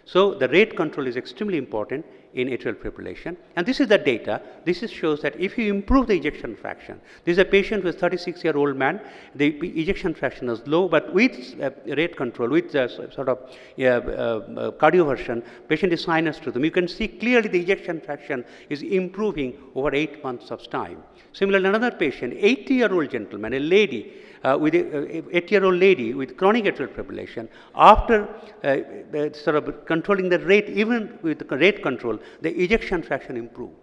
So the rate control is extremely important in atrial fibrillation. And this is the data. This shows that if you improve the ejection fraction, this is a patient who is 36-year-old man, the ejection fraction is low, but with rate control, with sort of cardioversion, patient is sinus rhythm. You can see clearly the ejection fraction is improving over 8 months of time. Similarly, another patient, 80-year-old gentleman, a lady, with a 8-year-old lady with chronic atrial fibrillation, after sort of controlling the rate, even with the rate control, the ejection fraction improved.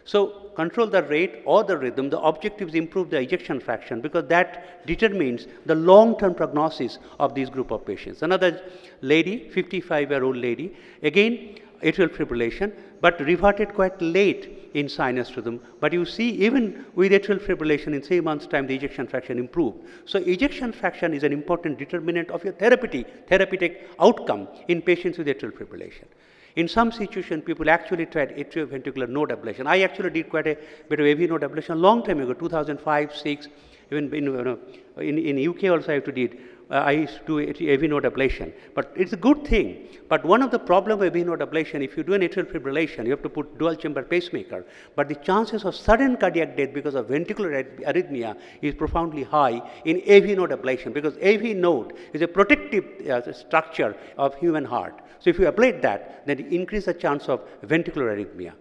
So control the rate or the rhythm, the objective is improve the ejection fraction, because that determines the long-term prognosis of this group of patients. Another lady, 55-year-old lady, again atrial fibrillation, but reverted quite late in sinus rhythm. But you see, even with atrial fibrillation, in 3 months' time, the ejection fraction improved. So ejection fraction is an important determinant of your therapeutic outcome in patients with atrial fibrillation. In some situations, people actually tried atrioventricular node ablation. I actually did quite a bit of AV node ablation a long time ago, 2005, 6, even in UK also I have to did. I used to do AV node ablation, but it's a good thing. But one of the problems with AV node ablation, if you do an atrial fibrillation, you have to put dual chamber pacemaker, but the chances of sudden cardiac death because of ventricular arrhythmia is profoundly high in AV node ablation, because AV node is a protective structure of human heart. So if you ablate that, then you increase the chance of ventricular arrhythmia.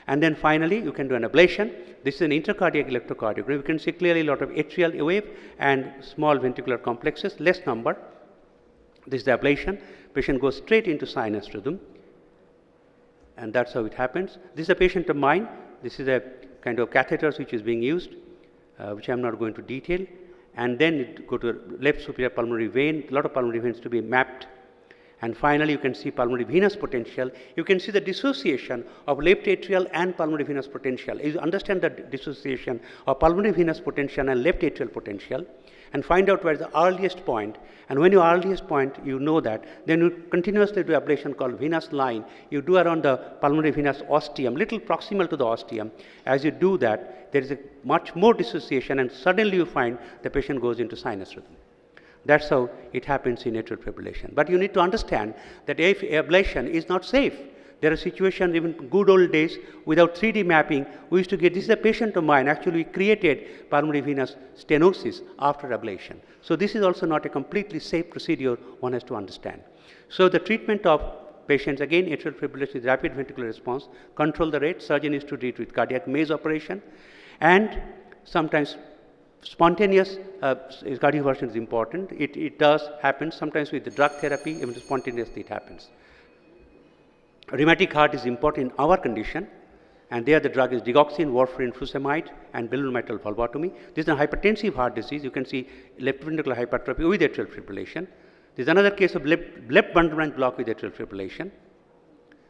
And then finally, you can do an ablation. This is an intracardiac electrocardiogram. You can see clearly a lot of atrial wave and small ventricular complexes, less number. This is the ablation. Patient goes straight into sinus rhythm. And that's how it happens. This is a patient of mine. This is a kind of catheters which is being used, which I'm not going to detail. And then it go to left superior pulmonary vein, a lot of pulmonary veins to be mapped. And finally, you can see pulmonary venous potential. You can see the dissociation of left atrial and pulmonary venous potential. You understand the dissociation of pulmonary venous potential and left atrial potential, and find out where is the earliest point. And when your earliest point, you know that, then you continuously do ablation called venous line. You do around the pulmonary venous ostium, little proximal to the ostium. As you do that, there is a much more dissociation, and suddenly you find the patient goes into sinus rhythm. That's how it happens in atrial fibrillation. But you need to understand that if ablation is not safe, there are situations, even good old days, without 3D mapping, we used to get, this is a patient of mine, actually created pulmonary venous stenosis after ablation. So this is also not a completely safe procedure, one has to understand. So the treatment of patients, again, atrial fibrillation is rapid ventricular response, control the rate, surgeon is to treat with cardiac maze operation, and sometimes spontaneous cardioversion is important. It does happen sometimes with the drug therapy, even spontaneously it happens. Rheumatic heart is important in our condition, and there the drug is digoxin, warfarin, furosemide, and balloon mitral valvotomy. This is a hypertensive heart disease. You can see left ventricular hypertrophy with atrial fibrillation. There is another case of left bundle block with atrial fibrillation,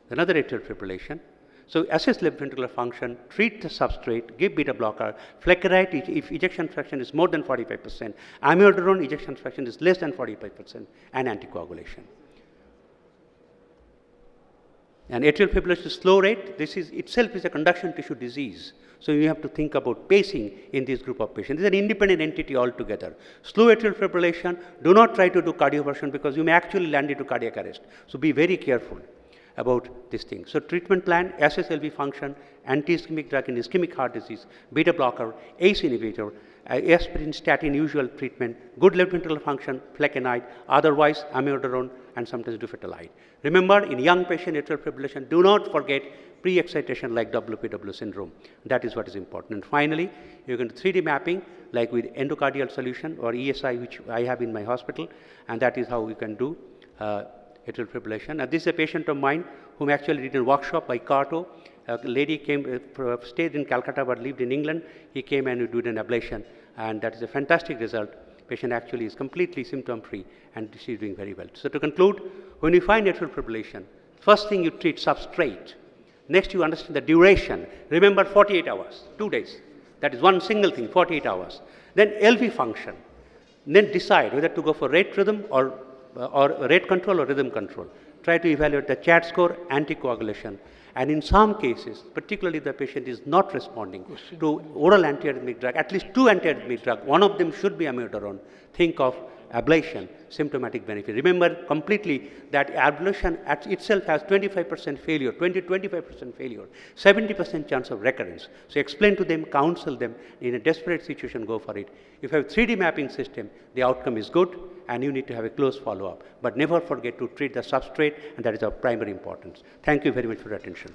another atrial fibrillation. So assess left ventricular function, treat the substrate, give beta blocker, flecainide if ejection fraction is more than 45%, amiodarone ejection fraction is less than 45%, and anticoagulation. And atrial fibrillation is slow rate. This is itself is a conduction tissue disease. So you have to think about pacing in this group of patients. This is an independent entity altogether. Slow atrial fibrillation, do not try to do cardioversion because you may actually land into cardiac arrest. So be very careful about this thing. So treatment plan, assess LV function, anti-ischemic drug in ischemic heart disease, beta blocker, ACE inhibitor, aspirin, statin, usual treatment, good left ventricular function, flecainide, otherwise amiodarone, and sometimes dufetalide. Remember, in young patient atrial fibrillation, do not forget pre-excitation like WPW syndrome. That is what is important. And finally, you're going to 3D mapping like with endocardial solution or ESI, which I have in my hospital, and that is how we can do atrial fibrillation. Now, this is a patient of mine whom actually did a workshop by Carto. A lady came, stayed in Calcutta but lived in England. He came and we did an ablation, and that is a fantastic result. Patient actually is completely symptom-free, and she is doing very well. So to conclude, when you find atrial fibrillation, first thing you treat substrate. Next, you understand the duration. Remember 48 hours, 2 days. That is one single thing, 48 hours. Then LV function. Then decide whether to go for rate rhythm or rate control or rhythm control. Try to evaluate the CHAT score, anticoagulation. And in some cases, particularly the patient is not responding to oral antiarrhythmic drug, at least 2 antiarrhythmic drugs, one of them should be amiodarone. Think of ablation, symptomatic benefit. Remember completely that ablation itself has 25% failure, 25% failure, 70% chance of recurrence. So explain to them, counsel them, in a desperate situation, go for it. If you have 3D mapping system, the outcome is good and you need to have a close follow-up. But never forget to treat the substrate, and that is of primary importance. Thank you very much for your attention.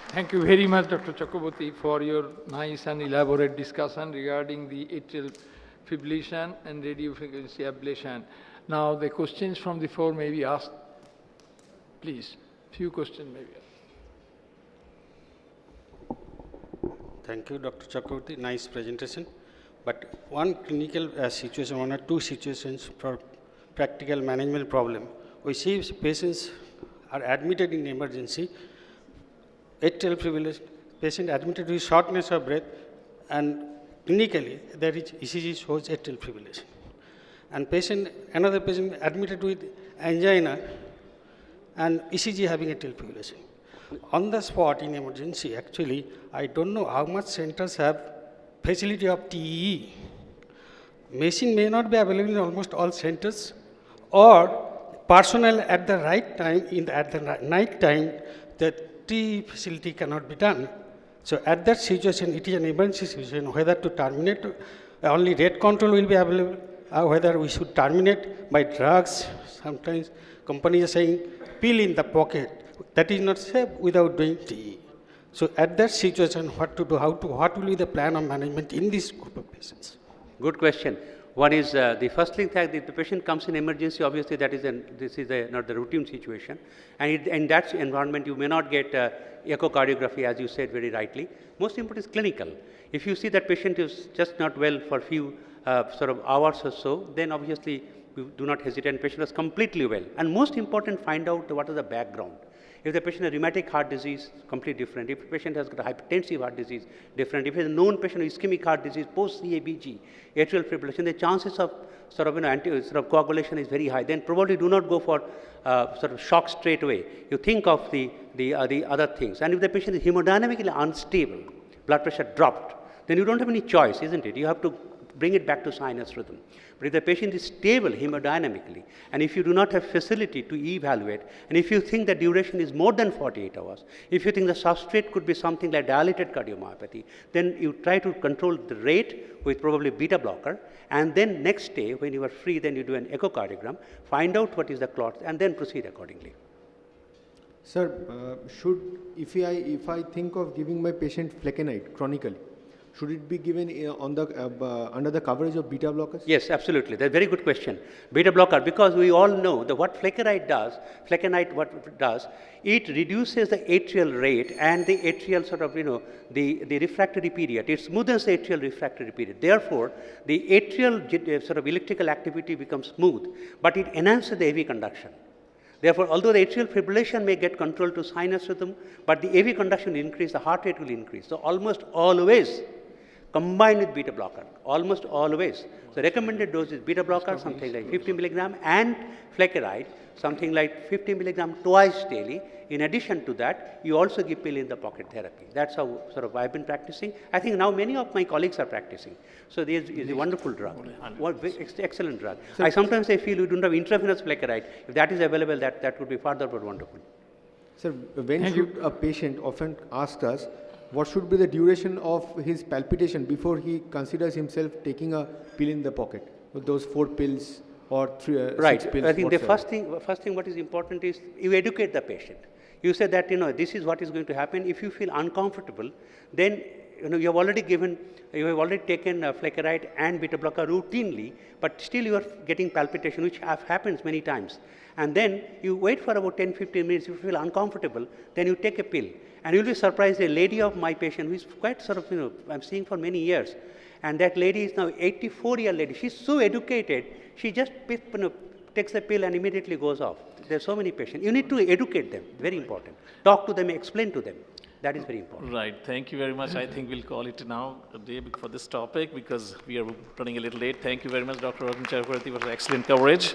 Thank you very much, Dr. Chakraborty, for your nice and elaborate discussion regarding the atrial fibrillation and radiofrequency ablation. Now, the questions from the floor may be asked. Please, few questions may be asked. Thank you, Dr. Chakraborty. Nice presentation. But one clinical situation, 1 or 2 situations for practical management problem. We see patients are admitted in emergency, atrial fibrillation, patient admitted with shortness of breath, and clinically there is ECG shows atrial fibrillation. And another patient admitted with angina and ECG having atrial fibrillation. On the spot in emergency, actually, I don't know how much centers have facility of TEE. Machine may not be available in almost all centers, or personnel at the right time, at the night time, the TEE facility cannot be done. So at that situation, it is an emergency situation, whether to terminate, only rate control will be available, or whether we should terminate by drugs. Sometimes companies are saying, pill in the pocket. That is not safe without doing TE. So at that situation, what to do, what will be the plan of management in this group of patients? Good question. One is the first thing that if the patient comes in emergency, obviously this is not the routine situation. And in that environment, you may not get echocardiography, as you said very rightly. Most important is clinical. If you see that patient is just not well for a few sort of hours or so, then obviously you do not hesitate. Patient is completely well. And most important, find out what is the background. If the patient has rheumatic heart disease, completely different. If the patient has got a hypertensive heart disease, different. If it's a known patient with ischemic heart disease, post-CABG, atrial fibrillation, the chances of sort of coagulation is very high. Then probably do not go for sort of shock straight away. You think of the other things. And if the patient is hemodynamically unstable, blood pressure dropped, then you don't have any choice, isn't it? You have to bring it back to sinus rhythm. But if the patient is stable hemodynamically, and if you do not have facility to evaluate, and if you think the duration is more than 48 hours, if you think the substrate could be something like dilated cardiomyopathy, then you try to control the rate with probably beta blocker, and then next day when you are free, then you do an echocardiogram, find out what is the clot, and then proceed accordingly. Sir, if I think of giving my patient flecainide chronically, should it be given under the coverage of beta blockers? Yes, absolutely. That's a very good question. Beta blocker, because we all know that what flecainide does, it reduces the atrial rate and the atrial sort of, the refractory period. It smoothens the atrial refractory period. Therefore, the atrial sort of electrical activity becomes smooth, but it enhances the AV conduction. Therefore, although the atrial fibrillation may get controlled to sinus rhythm, but the AV conduction will increase, the heart rate will increase. So almost always combined with beta blocker, almost always. So recommended dose is beta blocker, something like 50 milligram, and flecainide, something like 50 milligram twice daily. In addition to that, you also give pill in the pocket therapy. That's how sort of I've been practicing. I think now many of my colleagues are practicing. So this is a wonderful drug, excellent drug. I sometimes feel we don't have intravenous flecainide. If that is available, that would be further but wonderful. Sir, when should a patient often ask us, what should be the duration of his palpitation before he considers himself taking a pill in the pocket? With those 4 pills or 6 pills? Right. I think the first thing what is important is you educate the patient. You say that, this is what is going to happen. If you feel uncomfortable, then, you have already taken flecainide and beta blocker routinely, but still you are getting palpitation, which happens many times. And then you wait for about 10-15 minutes. If you feel uncomfortable, then you take a pill. And you'll be surprised, a lady of my patient who is quite sort of, I'm seeing for many years, and that lady is now 84-year lady. She's so educated, she just takes the pill and immediately goes off. There's so many patients. You need to educate them, very important. Talk to them, explain to them. That is very important. Right. Thank you very much. I think we'll call it now a day for this topic because we are running a little late. Thank you very much, Dr. Chakraborty, for excellent coverage.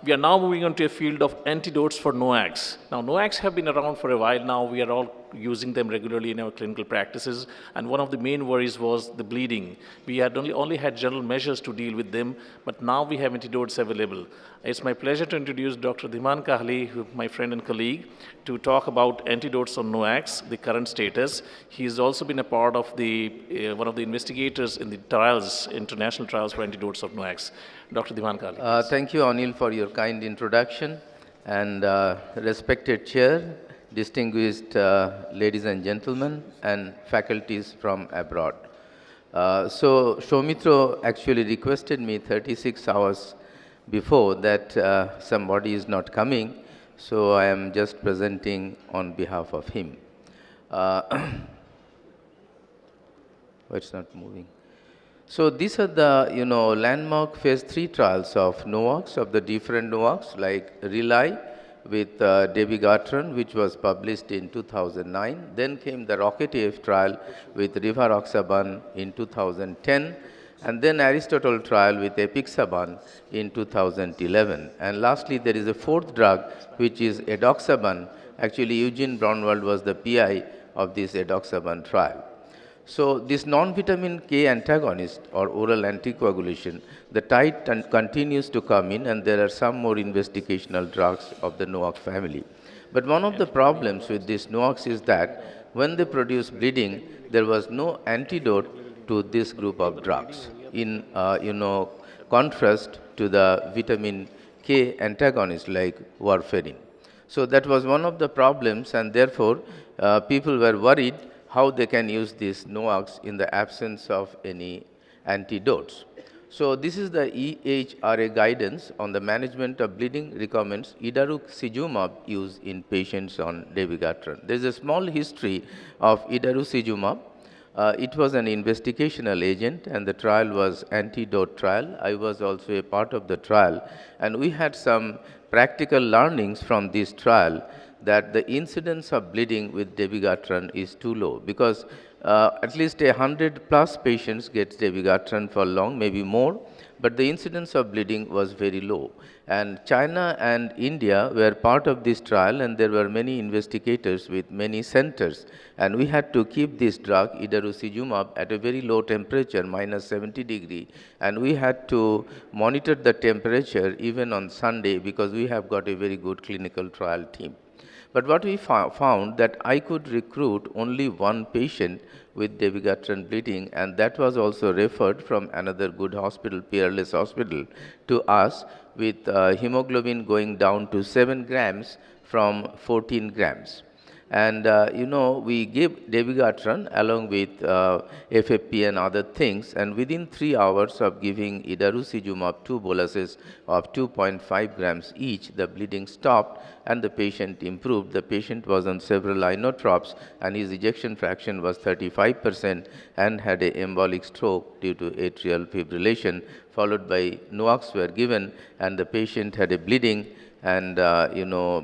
we are now moving on to a field of antidotes for NOACs. Now, NOACs have been around for a while now. We are all using them regularly in our clinical practices. And one of the main worries was the bleeding. We had only had general measures to deal with them, but now we have antidotes available. It's my pleasure to introduce Dr. Dhiman Kahli, my friend and colleague, to talk about antidotes on NOACs, the current status. He has also been a part of one of the investigators in the trials, international trials for antidotes of NOACs. Dr. Dhiman Kahli. Thank you, Anil, for your kind introduction. And respected chair, distinguished ladies and gentlemen, and faculties from abroad. So Shomitra actually requested me 36 hours before that somebody is not coming, so I am just presenting on behalf of him. It's not moving. So these are the, landmark phase 3 trials of NOACs, of the different NOACs, like RELY with dabigatran, which was published in 2009. Then came the ROCKET-AF trial with rivaroxaban in 2010. And then Aristotle trial with apixaban in 2011. And lastly, there is a fourth drug, which is edoxaban. Actually, Eugene Braunwald was the PI of this edoxaban trial. So this non-vitamin K antagonist or oral anticoagulation, the tide continues to come in, and there are some more investigational drugs of the NOAC family. But one of the problems with these NOACs is that when they produce bleeding, there was no antidote to this group of drugs, in contrast to the vitamin K antagonist like warfarin. So that was one of the problems, and therefore people were worried how they can use these NOACs in the absence of any antidotes. So this is the EIICCON guidance on the management of bleeding, recommends idarucizumab use in patients on dabigatran. There is a small history of idarucizumab. It was an investigational agent, and the trial was antidote trial. I was also a part of the trial, and we had some practical learnings from this trial, that the incidence of bleeding with dabigatran is too low, because at least 100+ patients get dabigatran for long, maybe more, but the incidence of bleeding was very low. And China and India were part of this trial, and there were many investigators with many centers. And we had to keep this drug, idarucizumab, at a very low temperature, -70 degrees. And we had to monitor the temperature even on Sunday, because we have got a very good clinical trial team. But what we found that I could recruit only one patient with dabigatran bleeding, and that was also referred from another good hospital, Peerless Hospital, to us, with hemoglobin going down to 7 grams from 14 grams. And we gave dabigatran along with FFP and other things, and within 3 hours of giving idarucizumab 2 boluses of 2.5 grams each, the bleeding stopped and the patient improved. The patient was on several inotropes, and his ejection fraction was 35% and had an embolic stroke due to atrial fibrillation, followed by NOACs were given, and the patient had a bleeding, and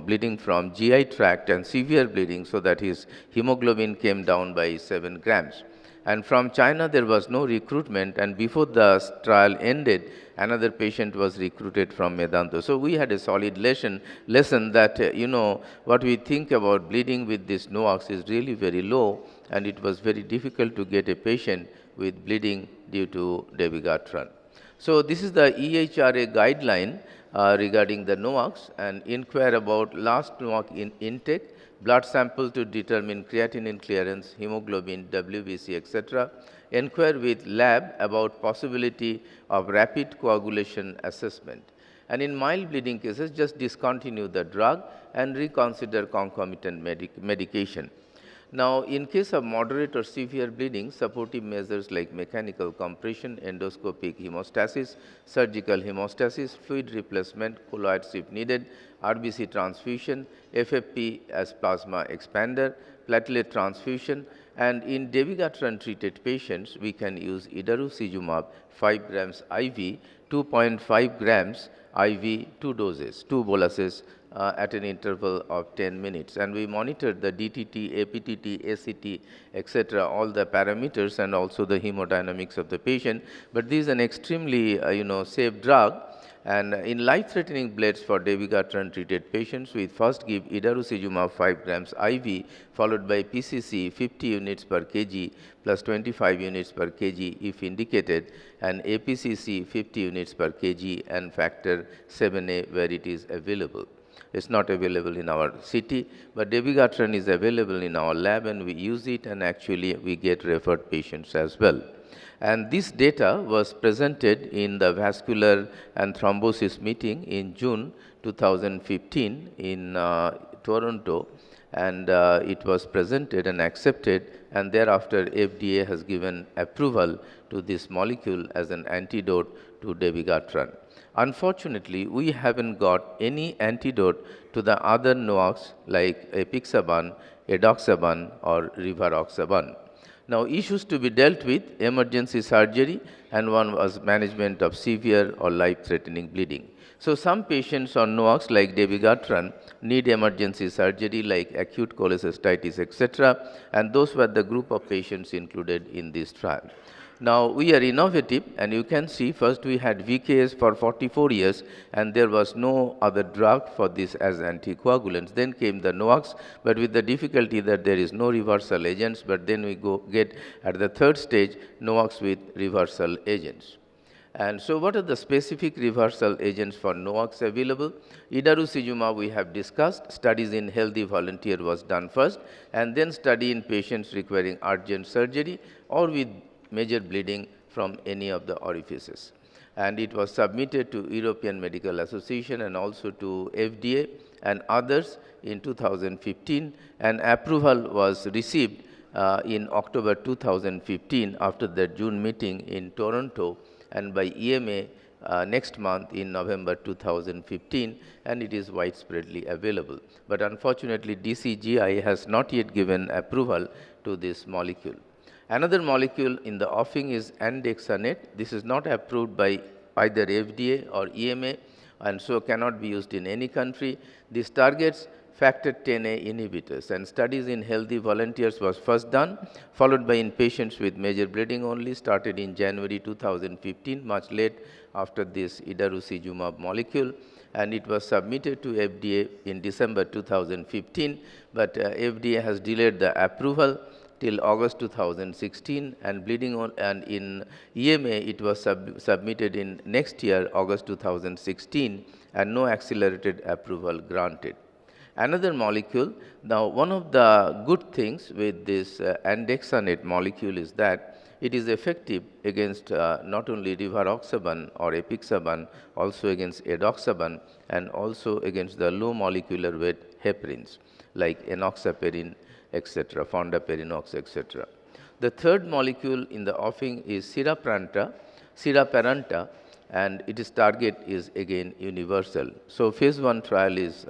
bleeding from GI tract and severe bleeding, so that his hemoglobin came down by 7 grams. And from China there was no recruitment, and before the trial ended, another patient was recruited from Medanta. So we had a solid lesson that what we think about bleeding with this NOACs is really very low, and it was very difficult to get a patient with bleeding due to dabigatran. So this is the EIICCON guideline regarding the NOACs, and inquire about last NOAC intake, blood sample to determine creatinine clearance, hemoglobin, WBC, etc. Inquire with lab about possibility of rapid coagulation assessment. And in mild bleeding cases, just discontinue the drug and reconsider concomitant medication. Now, in case of moderate or severe bleeding, supportive measures like mechanical compression, endoscopic hemostasis, surgical hemostasis, fluid replacement, colloids if needed, RBC transfusion, FFP as plasma expander, platelet transfusion, and in dabigatran treated patients, we can use idarucizumab 5 grams IV, 2.5 grams IV, 2 doses, 2 boluses at an interval of 10 minutes. And we monitored the DTT, APTT, ACT, etc., all the parameters, and also the hemodynamics of the patient. But this is an extremely safe drug, And in life-threatening blades for dabigatran treated patients, we first give idarucizumab 5 grams IV, followed by PCC 50 units per kg plus 25 units per kg if indicated, and APCC 50 units per kg and factor 7A where it is available. It's not available in our city, but dabigatran is available in our lab and we use it, and actually we get referred patients as well. And this data was presented in the vascular and thrombosis meeting in June 2015 in Toronto, and it was presented and accepted, and thereafter FDA has given approval to this molecule as an antidote to dabigatran. Unfortunately, we haven't got any antidote to the other NOACs like apixaban, edoxaban or rivaroxaban. Now, issues to be dealt with: emergency surgery, and one was management of severe or life-threatening bleeding. So, some patients on NOACs like dabigatran need emergency surgery like acute cholecystitis, etc., and those were the group of patients included in this trial. Now, we are innovative, and you can see first we had VKS for 44 years and there was no other drug for this as anticoagulants. Then came the NOACs, but with the difficulty that there is no reversal agents, but then we get at the third stage NOACs with reversal agents. And so what are the specific reversal agents for NOACs available? Idarucizumab we have discussed. Studies in healthy volunteer was done first, and then study in patients requiring urgent surgery or with major bleeding from any of the orifices. And it was submitted to European Medical Association and also to FDA and others in 2015, and approval was received in October 2015 after the June meeting in Toronto, and by EMA next month in November 2015, and it is widespreadly available. But unfortunately, DCGI has not yet given approval to this molecule. Another molecule in the offing is andexanet. This is not approved by either FDA or EMA, and so cannot be used in any country. This targets factor 10A inhibitors, and studies in healthy volunteers was first done, followed by in patients with major bleeding only, started in January 2015, much late after this idarucizumab molecule, and it was submitted to FDA in December 2015, but FDA has delayed the approval till August 2016, and bleeding on, and in EMA it was submitted in next year, August 2016, and no accelerated approval granted. Another molecule, now one of the good things with this andexanet molecule is that it is effective against not only rivaroxaban or apixaban, also against edoxaban, and also against the low molecular weight heparins like enoxaparin, etc., fondaparinux, etc. The third molecule in the offing is siraparanta, and its target is again universal. So phase 1 trial is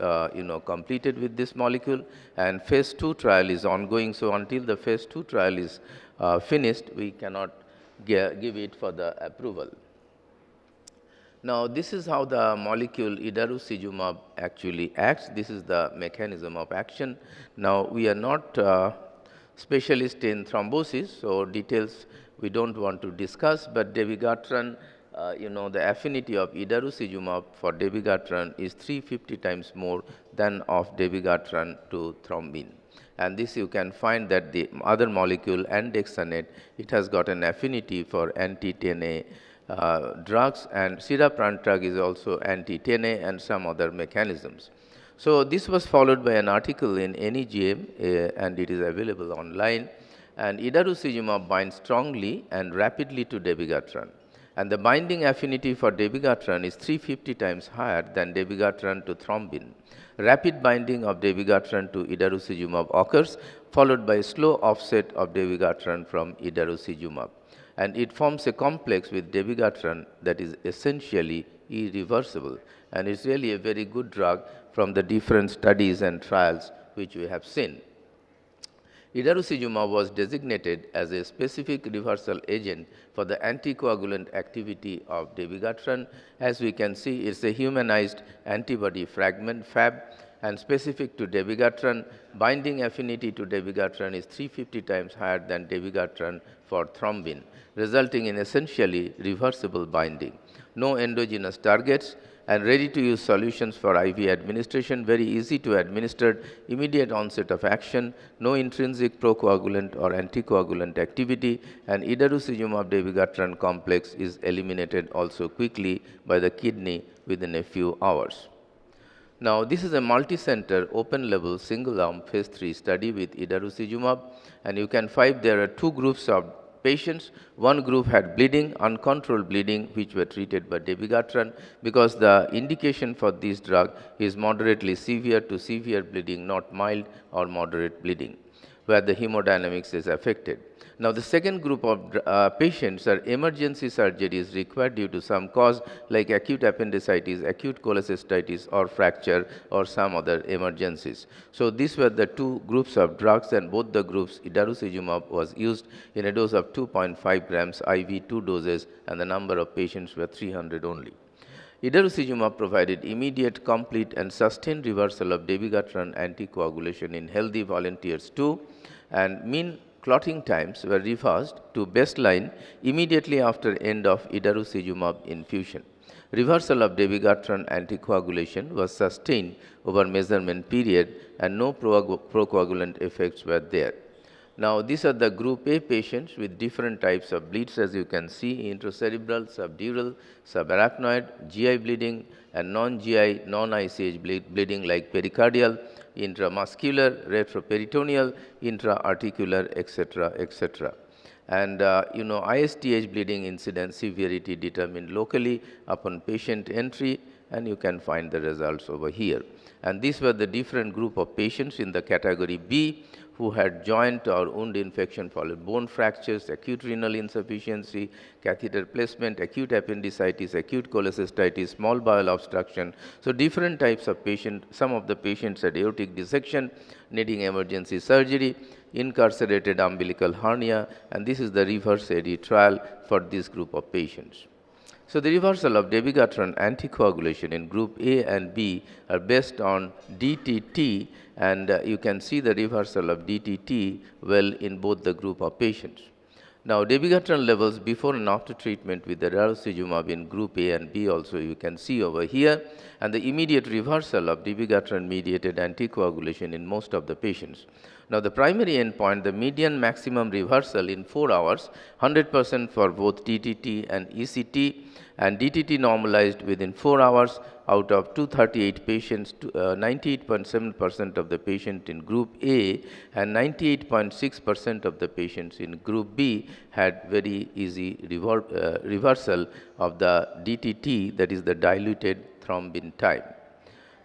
completed with this molecule, and phase 2 trial is ongoing. So until the phase 2 trial is finished, we cannot give it for the approval. Now, this is how the molecule idarucizumab actually acts. This is the mechanism of action. Now, we are not specialists in thrombosis, so details we don't want to discuss, but dabigatran, the affinity of idarucizumab for dabigatran is 350 times more than of dabigatran to thrombin. And this you can find that the other molecule, andexanet, it has got an affinity for anti-10A drugs, and siraparanta is also anti-10A and some other mechanisms. So this was followed by an article in NEJM, and it is available online. And idarucizumab binds strongly and rapidly to dabigatran, and the binding affinity for dabigatran is 350 times higher than dabigatran to thrombin. Rapid binding of dabigatran to idarucizumab occurs, followed by slow offset of dabigatran from idarucizumab, and it forms a complex with dabigatran that is essentially irreversible, and is really a very good drug from the different studies and trials which we have seen. Idarucizumab was designated as a specific reversal agent for the anticoagulant activity of dabigatran. As we can see, it's a humanized antibody fragment, Fab, and specific to dabigatran, binding affinity to dabigatran is 350 times higher than dabigatran for thrombin, resulting in essentially reversible binding. No endogenous targets, and ready-to-use solutions for IV administration, very easy to administer, immediate onset of action, no intrinsic procoagulant or anticoagulant activity, and idarucizumab dabigatran complex is eliminated also quickly by the kidney within a few hours. Now, this is a multi-center, open-label, single-arm phase 3 study with idarucizumab, and you can find there are two groups of patients. One group had bleeding, uncontrolled bleeding, which were treated by dabigatran, because the indication for this drug is moderately severe to severe bleeding, not mild or moderate bleeding, where the hemodynamics is affected. Now, the second group of patients are emergency surgeries required due to some cause like acute appendicitis, acute cholecystitis or fracture or some other emergencies. So, these were the two groups of drugs, and both the groups idarucizumab was used in a dose of 2.5 grams IV, 2 doses, and the number of patients were 300 only. Idarucizumab provided immediate, complete and sustained reversal of dabigatran anticoagulation in healthy volunteers too, and mean clotting times were reversed to baseline immediately after end of idarucizumab infusion. Reversal of dabigatran anticoagulation was sustained over measurement period, and no procoagulant effects were there. Now, these are the group A patients with different types of bleeds, as you can see: intracerebral, subdural, subarachnoid, GI bleeding, and non-GI, non-ICH bleeding like pericardial, intramuscular, retroperitoneal, intra-articular, etc., etc. And ISTH bleeding incidence severity determined locally upon patient entry, and you can find the results over here. And these were the different group of patients in the category B who had joint or wound infection followed bone fractures, acute renal insufficiency, catheter placement, acute appendicitis, acute cholecystitis, small bowel obstruction. So, different types of patient. Some of the patients had aortic dissection needing emergency surgery, incarcerated umbilical hernia, and this is the reverse AD trial for this group of patients. So, the reversal of dabigatran anticoagulation in group A and B are based on DTT, and you can see the reversal of DTT well in both the group of patients. Now, dabigatran levels before and after treatment with the idarucizumab in group A and B also you can see over here, and the immediate reversal of dabigatran mediated anticoagulation in most of the patients. Now, the primary endpoint, the median maximum reversal in 4 hours, 100% for both DTT and ECT, and DTT normalized within 4 hours. Out of 238 patients, 98.7% of the patient in group A and 98.6% of the patients in group B had very easy reversal of the DTT, that is the diluted thrombin time.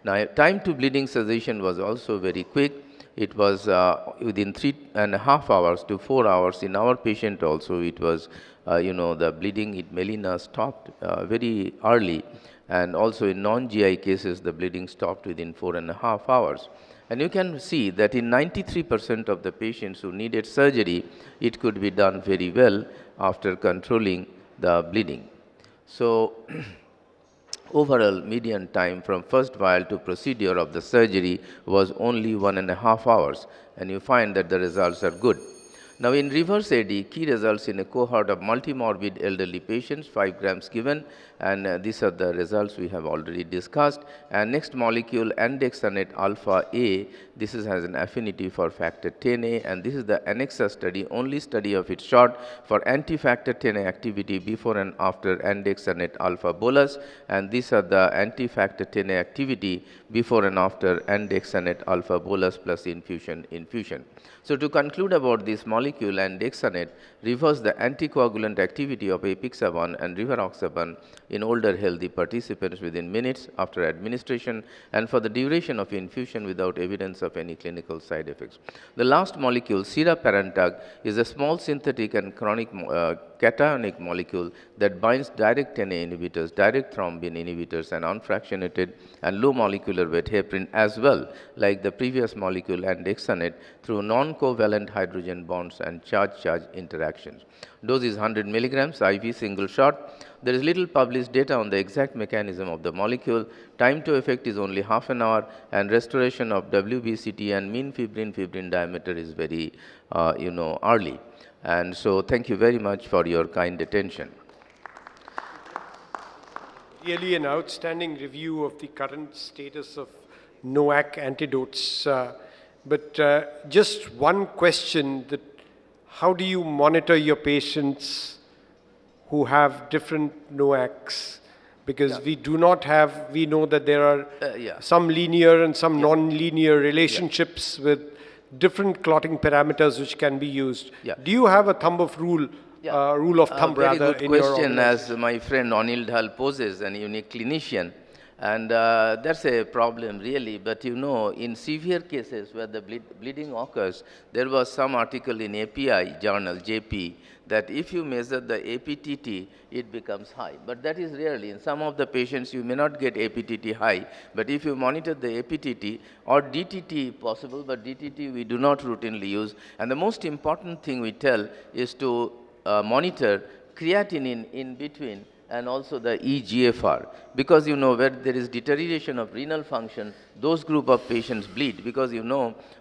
Now, time to bleeding cessation was also very quick. It was within 3.5 hours to 4 hours. In our patient also, it was, the bleeding in melena stopped very early, and also in non-GI cases, the bleeding stopped within 4.5 hours. And you can see that in 93% of the patients who needed surgery, it could be done very well after controlling the bleeding. So, overall median time from first vial to procedure of the surgery was only 1.5 hours, and you find that the results are good. Now, in reverse AD, key results in a cohort of multimorbid elderly patients, 5 grams given, and these are the results we have already discussed. And next molecule, andexanet alpha A, this has an affinity for factor 10A, and this is the ANNEXA study, only study of its sort for anti-factor 10A activity before and after andexanet alpha bolus, and these are the anti-factor 10A activity before and after andexanet alpha bolus plus infusion. So, to conclude about this molecule, andexanet reversed the anticoagulant activity of apixaban and rivaroxaban in older healthy participants within minutes after administration and for the duration of infusion without evidence of any clinical side effects. The last molecule, siraparantag, is a small synthetic and chronic cationic molecule that binds direct 10A inhibitors, direct thrombin inhibitors, and unfractionated and low molecular weight heparin as well, like the previous molecule andexanet, through non-covalent hydrogen bonds response and charge-charge interactions. Dose is 100 milligrams, IV single shot. There is little published data on the exact mechanism of the molecule. Time to effect is only half an hour, and restoration of WBCT and mean fibrin diameter is very, early. And so thank you very much for your kind attention. Really an outstanding review of the current status of NOAC antidotes. But just one question, that how do you monitor your patients who have different NOACs? Because we do not have, we know that there are some linear and some non-linear relationships with different clotting parameters which can be used. Do you have a thumb of rule, rule of thumb rather, in your question, as my friend Anil Dhal poses, a unique clinician. And that's a problem really, but in severe cases where the bleeding occurs, there was some article in API journal, JP, that if you measure the APTT, it becomes high. But that is rarely. In some of the patients, you may not get APTT high, but if you monitor the APTT or DTT possible, but DTT we do not routinely use. And the most important thing we tell is to monitor creatinine in between and also the eGFR, because where there is deterioration of renal function, those group of patients bleed, because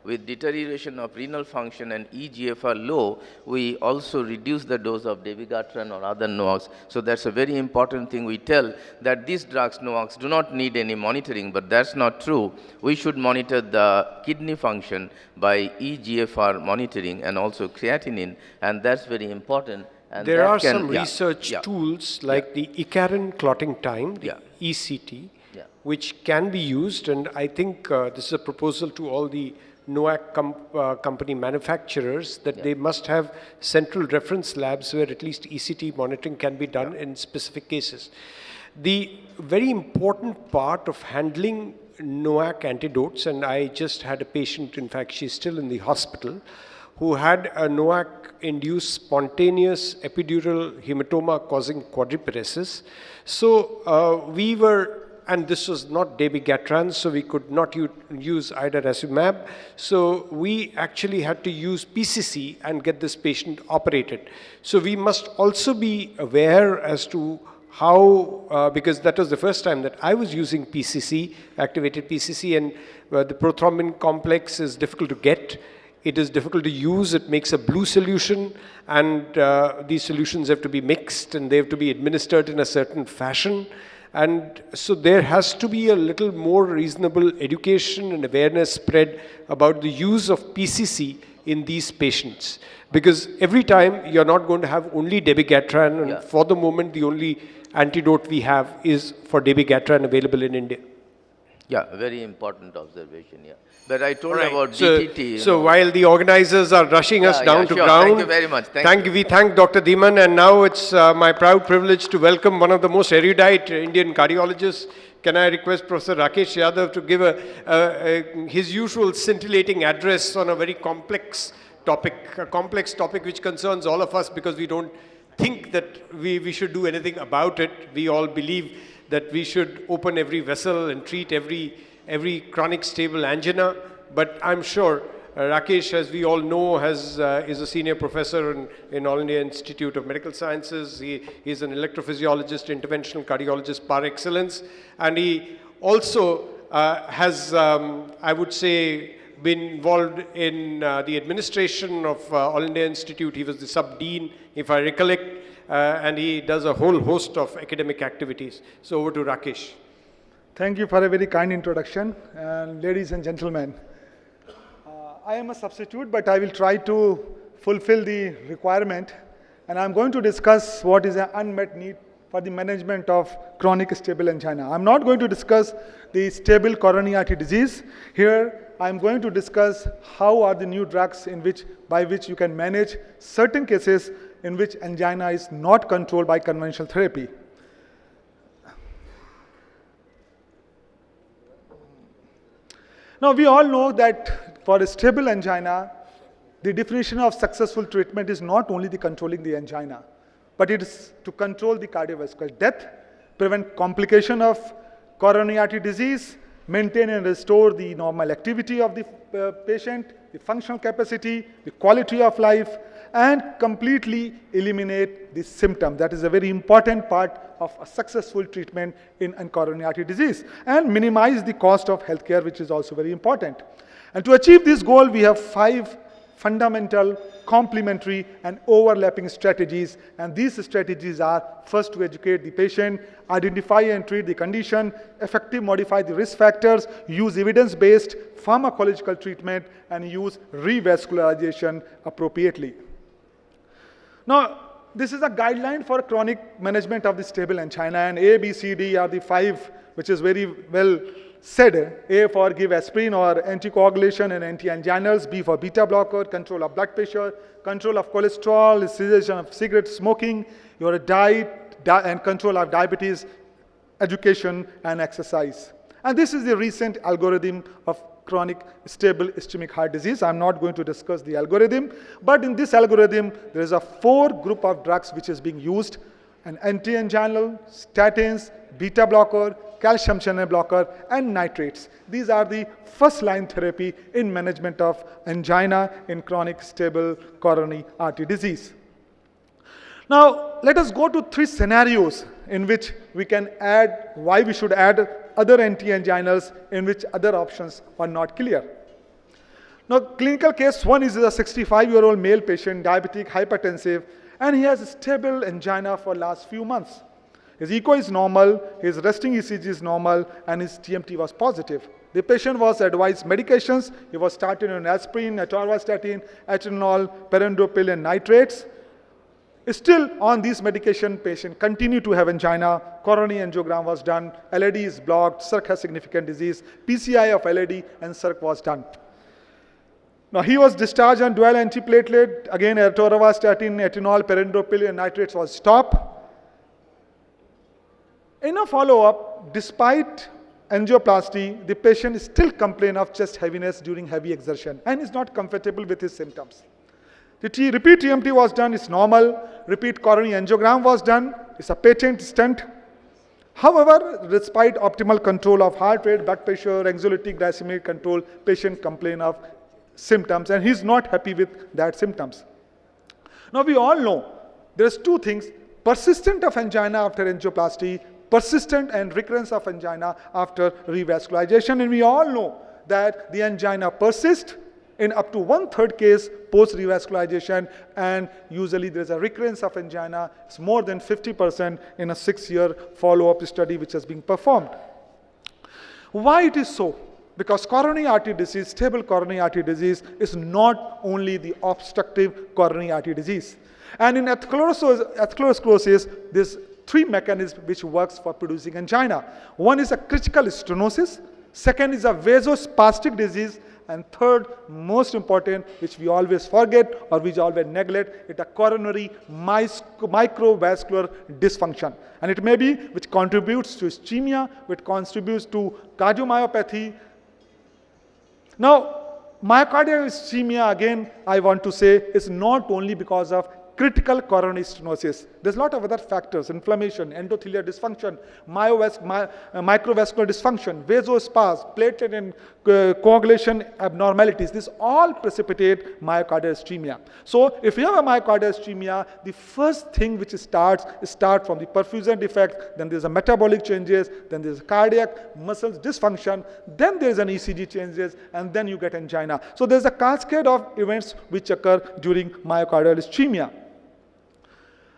with deterioration of renal function and eGFR low, we also reduce the dose of dabigatran or other NOACs. So that's a very important thing we tell, that these drugs, NOACs, do not need any monitoring, but that's not true. We should monitor the kidney function by eGFR monitoring and also creatinine, and that's very important. And there are some research tools like the EIICCON clotting time, the ECT, which can be used, and I think this is a proposal to all the NOAC company manufacturers that they must have central reference labs where at least ECT monitoring can be done in specific cases. The very important part of handling NOAC antidotes, and I just had a patient, in fact she's still in the hospital, who had a NOAC-induced spontaneous epidural hematoma causing quadriparesis. So we were, and this was not dabigatran, so we could not use idarucimab. So we actually had to use PCC and get this patient operated. So we must also be aware as to how, because that was the first time that I was using PCC, activated PCC, and the prothrombin complex is difficult to get. It is difficult to use, it makes a blue solution, and these solutions have to be mixed and they have to be administered in a certain fashion. And so there has to be a little more reasonable education and awareness spread about the use of PCC in these patients. Because every time you're not going to have only dabigatran, and for the moment the only antidote we have is for dabigatran available in India. Yeah, very important observation, But I told about DTT. So while the organizers are rushing us down to ground, thank you very much. We thank Dr. Dhiman, and now it's my proud privilege to welcome one of the most erudite Indian cardiologists. Can I request Professor Rakesh Yadav to give his usual scintillating address on a very complex topic which concerns all of us, because we don't think that we should do anything about it. We all believe that we should open every vessel and treat every chronic stable angina. But I'm sure Rakesh, as we all know, is a senior professor in All India Institute of Medical Sciences. He's an electrophysiologist, interventional cardiologist par excellence. And he also has, I would say, been involved in the administration of All India Institute. He was the sub-dean, if I recollect. And he does a whole host of academic activities. So over to Rakesh. Thank you for a very kind introduction. Ladies and gentlemen, I am a substitute, but I will try to fulfill the requirement. And I'm going to discuss what is an unmet need for the management of chronic stable angina. I'm not going to discuss the stable coronary artery disease. Here, I'm going to discuss how are the new drugs by which you can manage certain cases in which angina is not controlled by conventional therapy. Now, we all know that for a stable angina, the definition of successful treatment is not only the controlling the angina, but it is to control the cardiovascular death, prevent complication of coronary artery disease, maintain and restore the normal activity of the patient, the functional capacity, the quality of life, and completely eliminate the symptom. That is a very important part of a successful treatment in coronary artery disease, and minimize the cost of healthcare, which is also very important. And to achieve this goal, we have 5 fundamental, complementary, and overlapping strategies. And these strategies are: first, to educate the patient, identify and treat the condition, effectively modify the risk factors, use evidence-based pharmacological treatment, and use revascularization appropriately. Now, this is a guideline for chronic management of the stable angina, and A, B, C, D are the 5, which is very well said. A for give aspirin or anticoagulation and anti-anginals, B for beta blocker, control of blood pressure, control of cholesterol, cessation of cigarette smoking, your diet, and control of diabetes, education, and exercise. And this is the recent algorithm of chronic stable ischemic heart disease. I'm not going to discuss the algorithm, but in this algorithm, there is a 4 group of drugs which is being used: an anti-anginal, statins, beta blocker, calcium channel blocker, and nitrates. These are the first-line therapy in management of angina in chronic stable coronary artery disease. Now, let us go to 3 scenarios in which we can add, why we should add other anti-anginals in which other options are not clear. Now, clinical case 1 is a 65-year-old male patient, diabetic, hypertensive, and he has stable angina for last few months. His echo is normal, his resting ECG is normal, and his TMT was positive. The patient was advised medications. He was started on aspirin, atorvastatin, atenolol, perindopril, and nitrates. Still on these medication, patient continued to have angina. Coronary angiogram was done. LAD is blocked. Circ has significant disease. PCI of LAD and circ was done. Now he was discharged on dual antiplatelet. Again, atorvastatin, atenolol, perindopril, and nitrates was stopped. In a follow-up, despite angioplasty, the patient still complains of chest heaviness during heavy exertion and is not comfortable with his symptoms. The repeat TMT was done, it's normal. Repeat coronary angiogram was done, it's a patent stent. However, despite optimal control of heart rate, blood pressure, anxiolytic, glycemic control, patient complains of symptoms, and he's not happy with that symptoms. Now we all know there's 2 things: persistent of angina after angioplasty, persistent and recurrence of angina after revascularization. And we all know that the angina persists in up to 1/3 case post-revascularization, and usually there is a recurrence of angina. It's more than 50% in a 6-year follow-up study which has been performed. Why it is so? Because coronary artery disease, stable coronary artery disease, is not only the obstructive coronary artery disease. And in atherosclerosis, there's 3 mechanisms which works for producing angina. One is a critical stenosis, second is a vasospastic disease, and third, most important, which we always forget or which always neglect, it's a coronary microvascular dysfunction. And it may be which contributes to ischemia, which contributes to cardiomyopathy. Now, myocardial ischemia, again, I want to say, is not only because of critical coronary stenosis. There's a lot of other factors: inflammation, endothelial dysfunction, microvascular dysfunction, vasospasm, platelet and coagulation abnormalities. This all precipitate myocardial ischemia. So if you have a myocardial ischemia, the first thing which starts from the perfusion defect, then there's a metabolic changes, then there's cardiac muscles dysfunction, then there's an ECG changes, and then you get angina. So there's a cascade of events which occur during myocardial ischemia.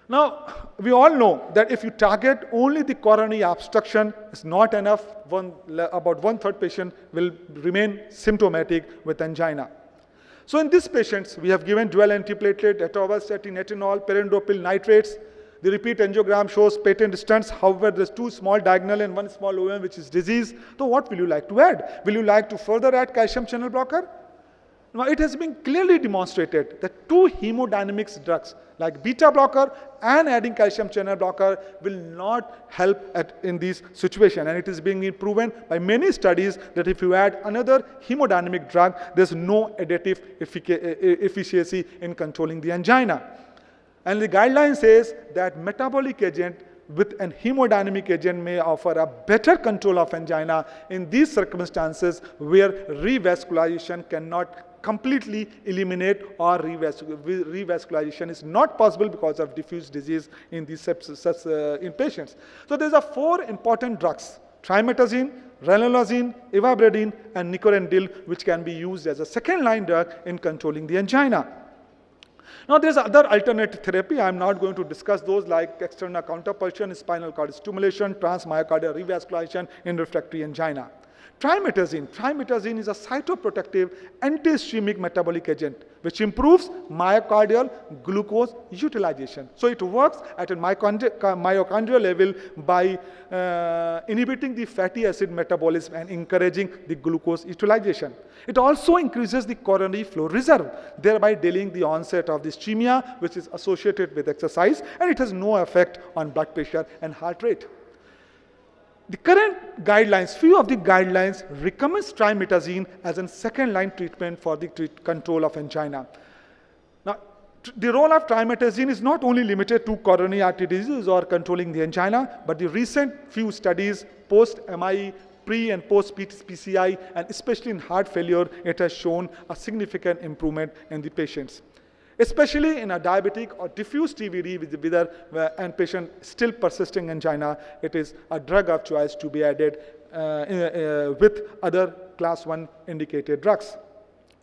Now, we all know that if you target only the coronary obstruction, it's not enough. About 1/3 patient will remain symptomatic with angina. So in these patients, we have given dual antiplatelet, atorvastatin, atenolol, perindopril, nitrates. The repeat angiogram shows patent stents. However, there's 2 small diagonal and 1 small OM, which is disease. So what will you like to add? Will you like to further add calcium channel blocker? Now, it has been clearly demonstrated that 2 hemodynamics drugs like beta blocker and adding calcium channel blocker will not help in this situation. And it is being proven by many studies that if you add another hemodynamic drug, there's no additive efficacy in controlling the angina. And the guideline says that metabolic agent with an hemodynamic agent may offer a better control of angina in these circumstances where revascularization cannot completely eliminate, or revascularization is not possible because of diffuse disease in these in patients. So there are 4 important drugs: trimetazine, ranolazine, ivabradine, and nicorandil, which can be used as a second-line drug in controlling the angina. Now, there's other alternative therapy. I'm not going to discuss those, like external counterpulsion, spinal cord stimulation, transmyocardial revascularization in refractory angina. Trimetazine is a cytoprotective anti-ischemic metabolic agent which improves myocardial glucose utilization. So it works at a myocardial level by inhibiting the fatty acid metabolism and encouraging the glucose utilization. It also increases the coronary flow reserve, thereby delaying the onset of the ischemia, which is associated with exercise, and it has no effect on blood pressure and heart rate. The current guidelines, few of the guidelines recommends trimetazine as a second-line treatment for the control of angina. Now, the role of trimetazine is not only limited to coronary artery disease or controlling the angina, but the recent few studies post-MI, pre and post-PCI, and especially in heart failure, it has shown a significant improvement in the patients. Especially in a diabetic or diffuse TVD and patient still persisting angina, it is a drug of choice to be added with other class 1 indicated drugs.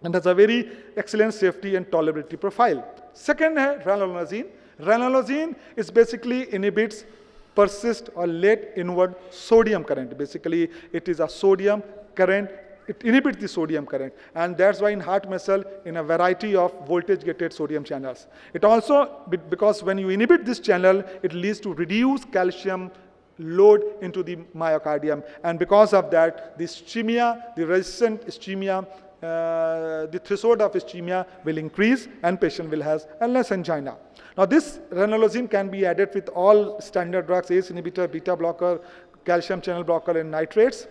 And has a very excellent safety and tolerability profile. Second, ranolazine. Ranolazine is basically inhibits persist or late inward sodium current. Basically, it is a sodium current. It inhibits the sodium current, and that's why in heart muscle, in a variety of voltage-gated sodium channels. It also, because when you inhibit this channel, it leads to reduced calcium load into the myocardium, and because of that, the ischemia, the resistant ischemia, the threshold of ischemia will increase, and patient will have a less angina. Now, this ranolazine can be added with all standard drugs: ACE inhibitor, beta blocker, calcium channel blocker, and nitrates.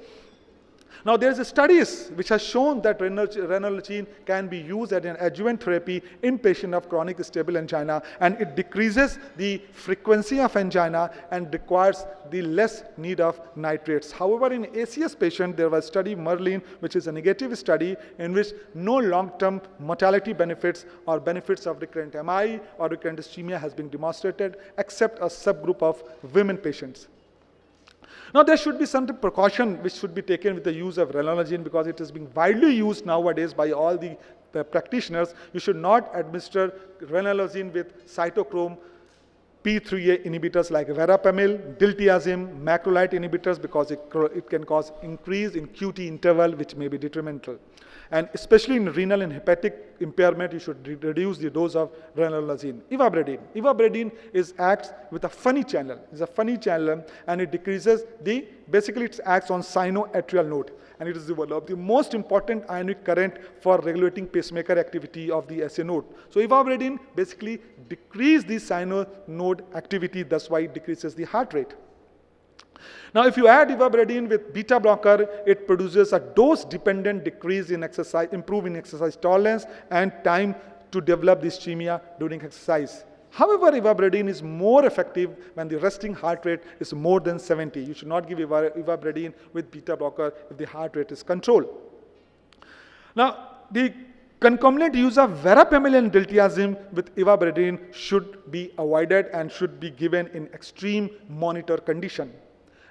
Now, there is studies which have shown that ranolazine can be used as an adjuvant therapy in patients of chronic stable angina, and it decreases the frequency of angina and requires the less need of nitrates. However, in ACS patient, there was a study, Merlin, which is a negative study in which no long-term mortality benefits or benefits of recurrent MI or recurrent ischemia has been demonstrated, except a subgroup of women patients. Now, there should be some precaution which should be taken with the use of ranolazine, because it is being widely used nowadays by all the practitioners. You should not administer ranolazine with cytochrome P3A inhibitors like verapamil, diltiazem, macrolide inhibitors, because it can cause increase in QT interval, which may be detrimental. And especially in renal and hepatic impairment, you should reduce the dose of ranolazine. Ivabradine. Ivabradine acts with a funny channel. It's a funny channel, and it decreases basically it acts on sinoatrial node. And it is one of the most important ionic current for regulating pacemaker activity of the SA node. So ivabradine basically decreases the sino node activity, that's why it decreases the heart rate. Now, if you add ivabradine with beta blocker, it produces a dose-dependent decrease in exercise, improving exercise tolerance and time to develop the ischemia during exercise. However, ivabradine is more effective when the resting heart rate is more than 70. You should not give ivabradine with beta blocker if the heart rate is controlled. Now, the concomitant use of verapamil and diltiazem with ivabradine should be avoided and should be given in extreme monitor condition.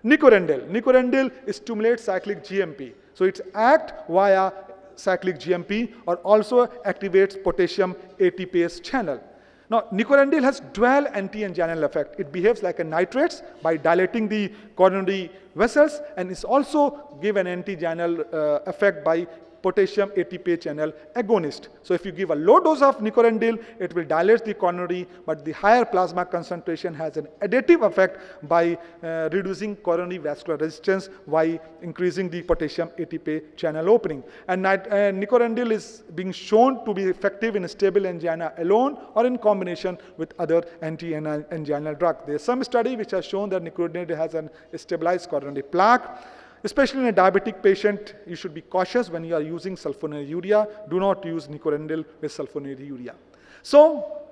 Nicorandil. Nicorandil stimulates cyclic GMP. So it acts via cyclic GMP or also activates potassium ATPase channel. Now, nicorandil has dual anti-anginal effect. It behaves like a nitrates by dilating the coronary vessels, and it's also give an anti-anginal effect by potassium ATPase channel agonist. So if you give a low dose of nicorandil, it will dilate the coronary, but the higher plasma concentration has an additive effect by reducing coronary vascular resistance by increasing the potassium ATPase channel opening. And nicorandil is being shown to be effective in stable angina alone or in combination with other anti-anginal drugs. There is some study which has shown that nicorandil has a stabilized coronary plaque. Especially in a diabetic patient, you should be cautious when you are using sulfonylurea. Do not use nicorandil with sulfonylurea. So,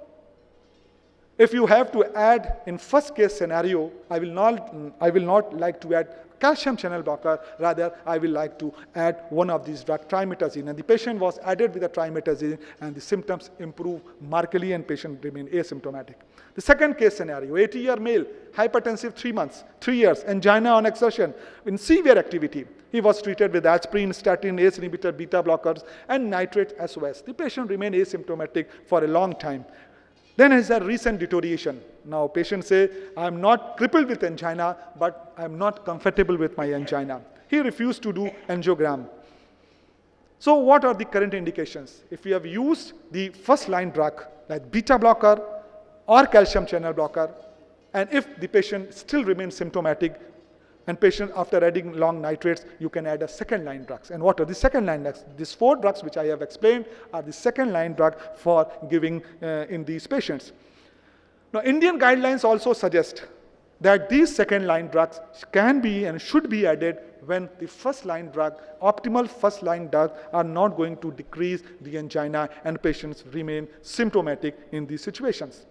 If you have to add in first case scenario, I will not like to add calcium channel blocker, rather I will like to add one of these drugs, trimetazine. And the patient was added with a trimetazine and the symptoms improve markedly and patient remain asymptomatic. The second case scenario, 80-year male, hypertensive 3 months, 3 years, angina on exertion, in severe activity. He was treated with aspirin, statin, ACE inhibitor, beta blockers, and nitrate SOS. The patient remained asymptomatic for a long time. Then is a recent deterioration. Now patients say, I am not crippled with angina, but I am not comfortable with my angina. He refused to do angiogram. So what are the current indications? If we have used the first line drug, like beta blocker or calcium channel blocker, and if the patient still remains symptomatic, and patient after adding long nitrates, you can add a second line drugs. And what are the second line drugs? These 4 drugs which I have explained are the second line drug for giving in these patients. Now Indian guidelines also suggest that these second line drugs can be and should be added when the first line drug, optimal first line drugs are not going to decrease the angina and patients remain symptomatic in these situations.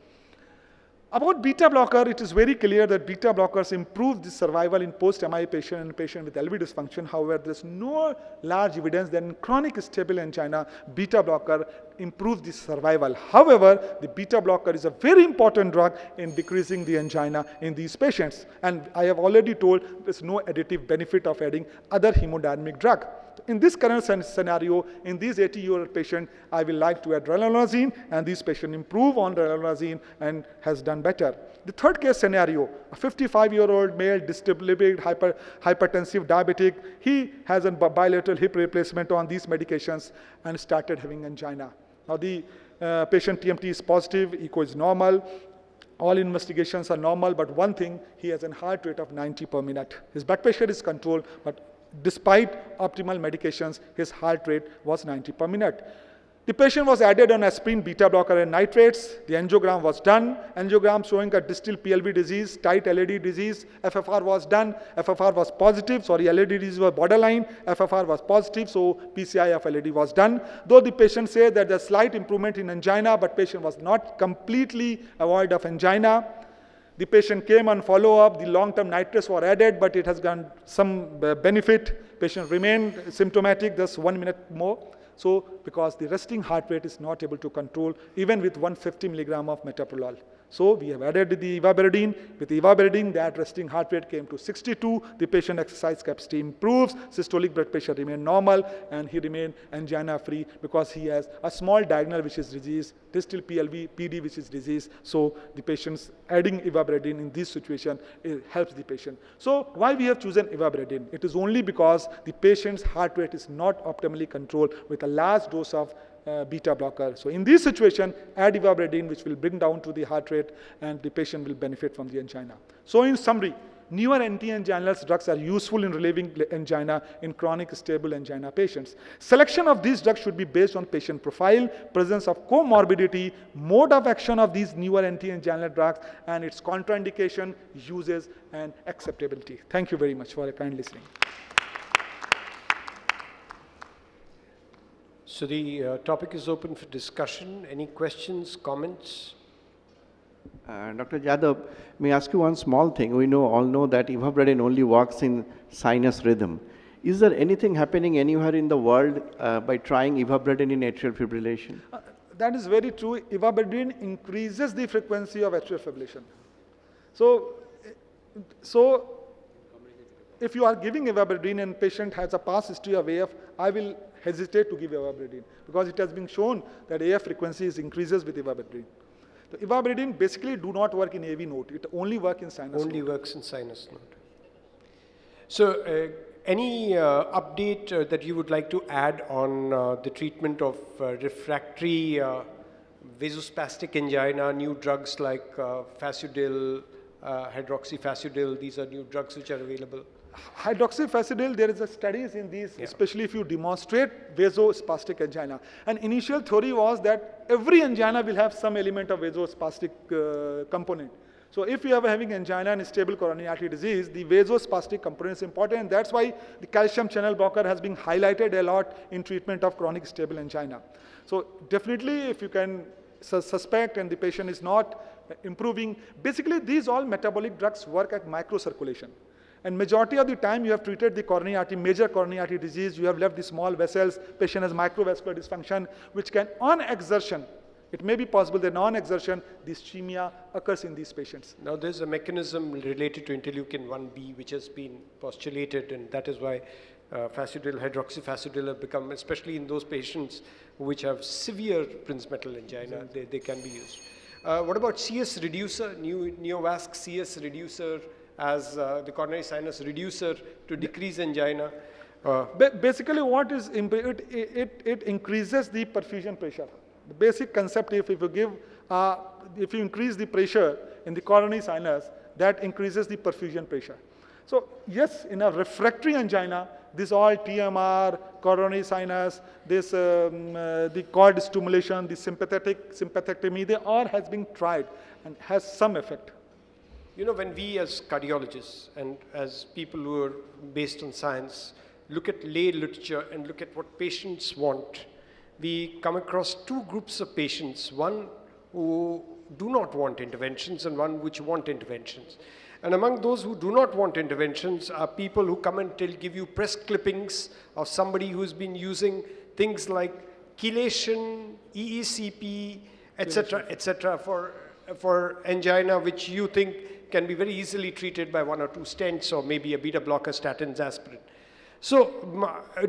About beta blocker, it is very clear that beta blockers improve the survival in post-MI patient and patient with LV dysfunction. However, there is no large evidence that in chronic stable angina, beta blocker improves the survival. However, the beta blocker is a very important drug in decreasing the angina in these patients. And I have already told there is no additive benefit of adding other hemodynamic drug. In this current scenario, in these 80-year-old patient, I will like to add ranolazine, and this patient improve on ranolazine and has done better. The third case scenario, a 55-year-old male, dyslipidemic, hypertensive diabetic, he has a bilateral hip replacement on these medications and started having angina. Now the patient TMT is positive, echo is normal, all investigations are normal, but one thing, he has a heart rate of 90 per minute. His blood pressure is controlled, but despite optimal medications, his heart rate was 90 per minute. The patient was added on aspirin, beta blocker and nitrates. The angiogram was done. Angiogram showing a distal PLV disease, tight LED disease. FFR was done. FFR was positive. Sorry, LED disease was borderline. FFR was positive, so PCI of LED was done. Though the patient said that there's slight improvement in angina, but patient was not completely avoid of angina. The patient came on follow-up, the long-term nitrates were added, but it has gone some benefit. Patient remained symptomatic, just 1 minute more. So, because the resting heart rate is not able to control, even with 150 milligram of metoprolol. So, we have added the ivabradine. With ivabradine, that resting heart rate came to 62. The patient exercise capacity improves. Systolic blood pressure remained normal, and he remained angina-free because he has a small diagonal which is disease, distal PLV, PD which is disease. So, the patient's adding ivabradine in this situation helps the patient. So, why we have chosen ivabradine? It is only because the patient's heart rate is not optimally controlled with a large dose of beta blocker. So in this situation, add ivabradine, which will bring down to the heart rate, and the patient will benefit from the angina. So in summary, newer anti-anginal drugs are useful in relieving angina in chronic stable angina patients. Selection of these drugs should be based on patient profile, presence of comorbidity, mode of action of these newer anti-anginal drugs, and its contraindication, uses, and acceptability. Thank you very much for your kind listening. So the topic is open for discussion. Any questions, comments? Dr. Jadhav, may I ask you one small thing? We all know that ivabradine only works in sinus rhythm. Is there anything happening anywhere in the world by trying ivabradine in atrial fibrillation? That is very true. Ivabradine increases the frequency of atrial fibrillation. So if you are giving ivabradine and patient has a past history of AF, I will hesitate to give ivabradine because it has been shown that AF frequency increases with ivabradine. So ivabradine basically do not work in AV node. It only works in sinus node. Only works in sinus node. So any update that you would like to add on the treatment of refractory vasospastic angina, new drugs like Fasudil, hydroxyfasudil, these are new drugs which are available? Hydroxyfasudil, there is a studies in these, especially if you demonstrate vasospastic angina. And initial theory was that every angina will have some element of vasospastic component. So if you are having angina and stable coronary artery disease, the vasospastic component is important, and that's why the calcium channel blocker has been highlighted a lot in treatment of chronic stable angina. So definitely if you can suspect and the patient is not improving. Basically, these all metabolic drugs work at microcirculation. And majority of the time you have treated the coronary artery, major coronary artery disease, you have left the small vessels, patient has microvascular dysfunction, which can, on exertion, it may be possible that on-exertion, the ischemia occurs in these patients. Now there's a mechanism related to interleukin 1b which has been postulated, and that is why fasudil, hydroxyfasudil have become, especially in those patients which have severe Prince metal angina, they can be used. What about CS reducer, Neovasc CS reducer as the coronary sinus reducer to decrease angina? Basically what is, it increases the perfusion pressure. The basic concept, if you increase the pressure in the coronary sinus, that increases the perfusion pressure. So yes, in a refractory angina, this all TMR, coronary sinus, this the cord stimulation, the sympathectomy, they all has been tried and has some effect. You know, when we as cardiologists and as people who are based on science look at lay literature and look at what patients want, we come across two groups of patients, one who do not want interventions and one which want interventions. And among those who do not want interventions are people who come and give you press clippings of somebody who's been using things like chelation, EECP, etc., for angina, which you think can be very easily treated by 1 or 2 stents or maybe a beta blocker, statins, aspirin. So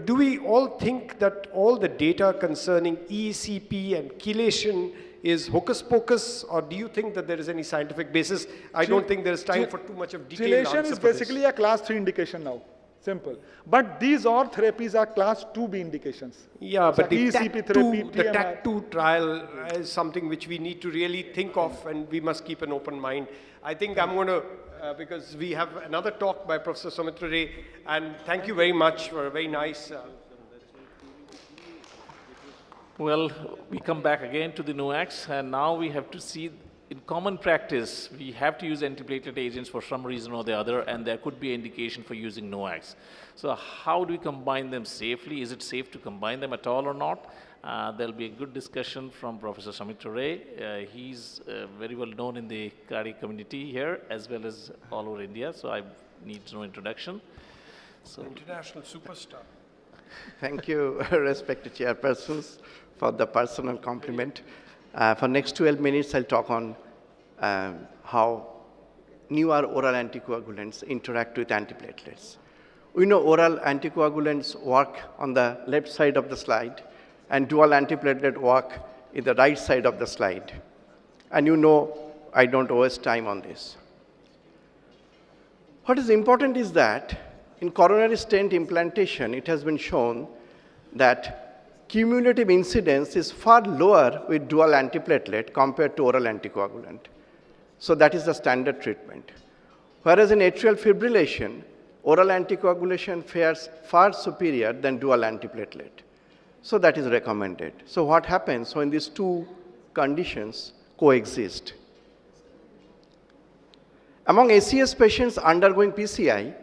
do we all think that all the data concerning EECP and chelation is hocus pocus, or do you think that there is any scientific basis? I don't think there is time for too much of detailed answer. Chelation is basically a class 3 indication now. Simple. But these all therapies are class 2B indications. Yeah, but the ECP therapy, the TAC2 trial is something which we need to really think of, and we must keep an open mind. I think I'm going to, because we have another talk by Professor Soumitra Ray, and thank you very much for a very nice... Well, we come back again to the NOACs, and now we have to see, in common practice, we have to use antiplatelet agents for some reason or the other, and there could be an indication for using NOACs. So how do we combine them safely? Is it safe to combine them at all or not? There'll be a good discussion from Professor Soumitra Ray. He's very well known in the cardiac community here, as well as all over India, so I need no introduction. So, international superstar. Thank you, respected chairpersons, for the personal compliment. For next 12 minutes, I'll talk on how newer oral anticoagulants interact with antiplatelets. We know oral anticoagulants work on the left side of the slide, and dual antiplatelet work in the right side of the slide. And you know I don't waste time on this. What is important is that in coronary stent implantation, it has been shown that cumulative incidence is far lower with dual antiplatelet compared to oral anticoagulant. So that is the standard treatment. Whereas in atrial fibrillation, oral anticoagulation fares far superior than dual antiplatelet. So that is recommended. So what happens when these two conditions coexist? Among ACS patients undergoing PCI,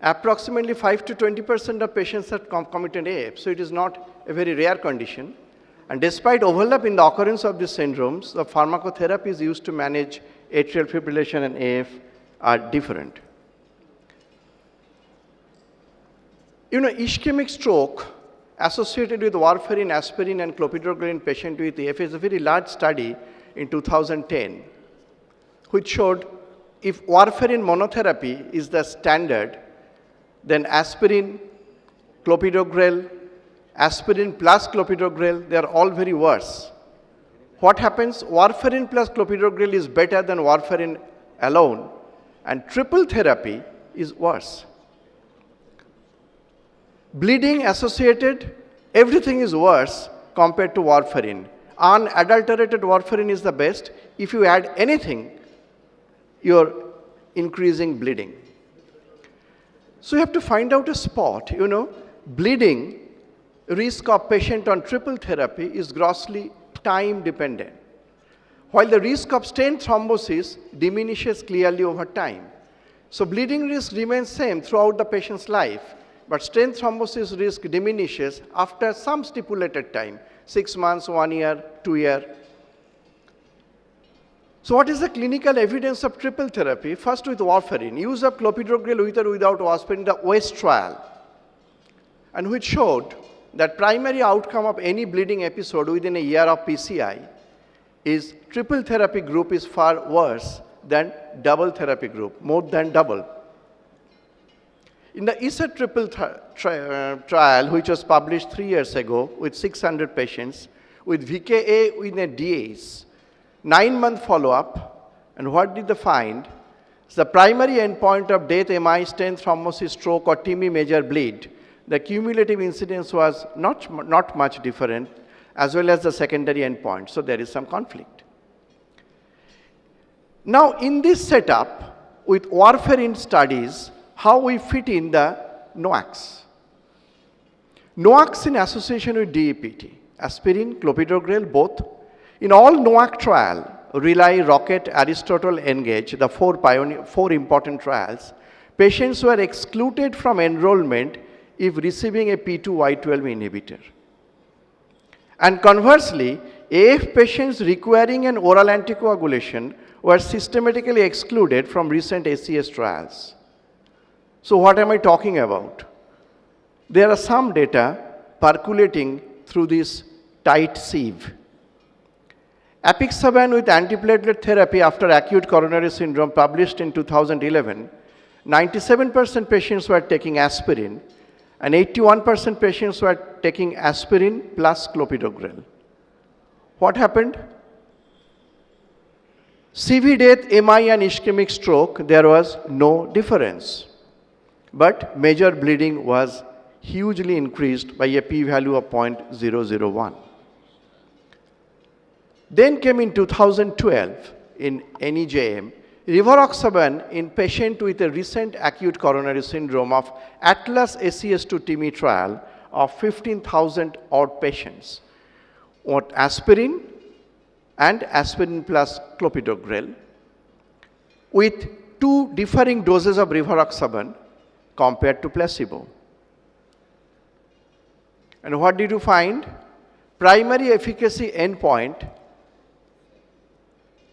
approximately 5 to 20% of patients have concomitant AF, so it is not a very rare condition. And despite overlap in the occurrence of these syndromes, the pharmacotherapies used to manage atrial fibrillation and AF are different. You know, ischemic stroke associated with warfarin, aspirin, and clopidogrel in patient with AF is a very large study in 2010, which showed if warfarin monotherapy is the standard, then aspirin, clopidogrel, aspirin plus clopidogrel, they are all very worse. What happens? Warfarin plus clopidogrel is better than warfarin alone, and triple therapy is worse. Bleeding associated, everything is worse compared to warfarin. Unadulterated warfarin is the best. If you add anything, you're increasing bleeding. So you have to find out a spot. You know, bleeding risk of patient on triple therapy is grossly time dependent, while the risk of stent thrombosis diminishes clearly over time. So bleeding risk remains same throughout the patient's life, but stent thrombosis risk diminishes after some stipulated time, 6 months, 1 year, 2 years. So what is the clinical evidence of triple therapy? First with warfarin, use of clopidogrel with or without warfarin, the WEST trial, and which showed that primary outcome of any bleeding episode within a year of PCI is triple therapy group is far worse than double therapy group, more than double. In the ESA triple trial, which was published 3 years ago with 600 patients with VKA with a DAs, 9-month follow-up, and what did they find? The primary endpoint of death, MI, stent, thrombosis, stroke, or TIMI major bleed, the cumulative incidence was not much different, as well as the secondary endpoint. So there is some conflict. Now, in this setup, with warfarin studies, how we fit in the NOACs. NOACs in association with DEPT, aspirin, clopidogrel, both. In all NOAC trial, RELY, ROCKET, Aristotle, ENGAGE, the four important trials, patients were excluded from enrollment if receiving a P2Y12 inhibitor. And conversely, AF patients requiring an oral anticoagulation were systematically excluded from recent ACS trials. So what am I talking about? There are some data percolating through this tight sieve. Apixaban with antiplatelet therapy after acute coronary syndrome published in 2011, 97% patients were taking aspirin and 81% patients were taking aspirin plus clopidogrel. What happened? CV death, MI and ischemic stroke, there was no difference. But major bleeding was hugely increased by a p-value of 0.001. Then came in 2012 in NEJM, rivaroxaban in patient with a recent acute coronary syndrome of Atlas ACS2 TIMI trial of 15,000 odd patients. What aspirin and aspirin plus clopidogrel with 2 differing doses of rivaroxaban compared to placebo. And what did you find? Primary efficacy endpoint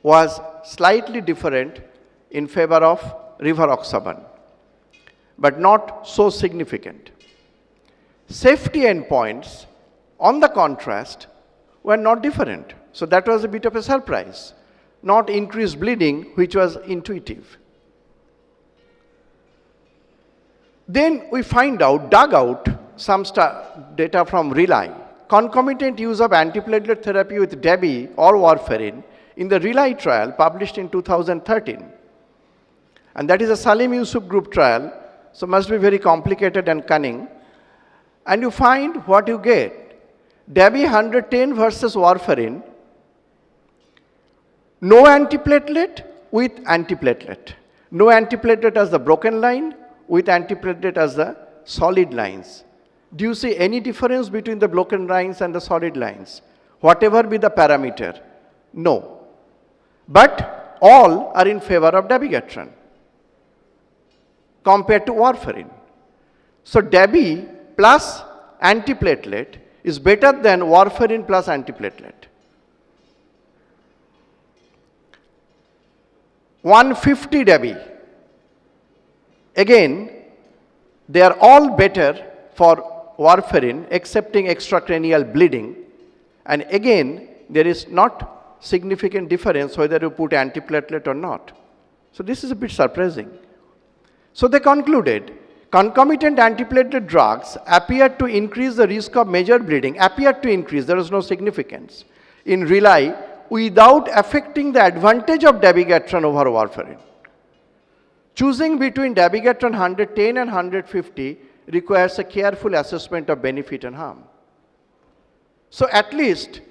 was slightly different in favor of rivaroxaban, but not so significant. Safety endpoints, on the contrast, were not different. So that was a bit of a surprise. Not increased bleeding, which was intuitive. Then we dug out some data from RELY. Concomitant use of antiplatelet therapy with DABI or warfarin in the RELY trial published in 2013. And that is a Salim Yusuf group trial, so must be very complicated and cunning. And you find what you get. DABI 110 versus warfarin, no antiplatelet with antiplatelet. No antiplatelet as the broken line, with antiplatelet as the solid lines. Do you see any difference between the broken lines and the solid lines? Whatever be the parameter, no. But all are in favor of dabigatran compared to warfarin. So DABI plus antiplatelet is better than warfarin plus antiplatelet. 150 DABI. Again, they are all better for warfarin excepting extracranial bleeding. And again, there is not significant difference whether you put antiplatelet or not. So this is a bit surprising. So they concluded, concomitant antiplatelet drugs appeared to increase the risk of major bleeding, appeared to increase, there is no significance, in RELY without affecting the advantage of dabigatran over warfarin. Choosing between dabigatran 110 and 150 requires a careful assessment of benefit and harm. So at least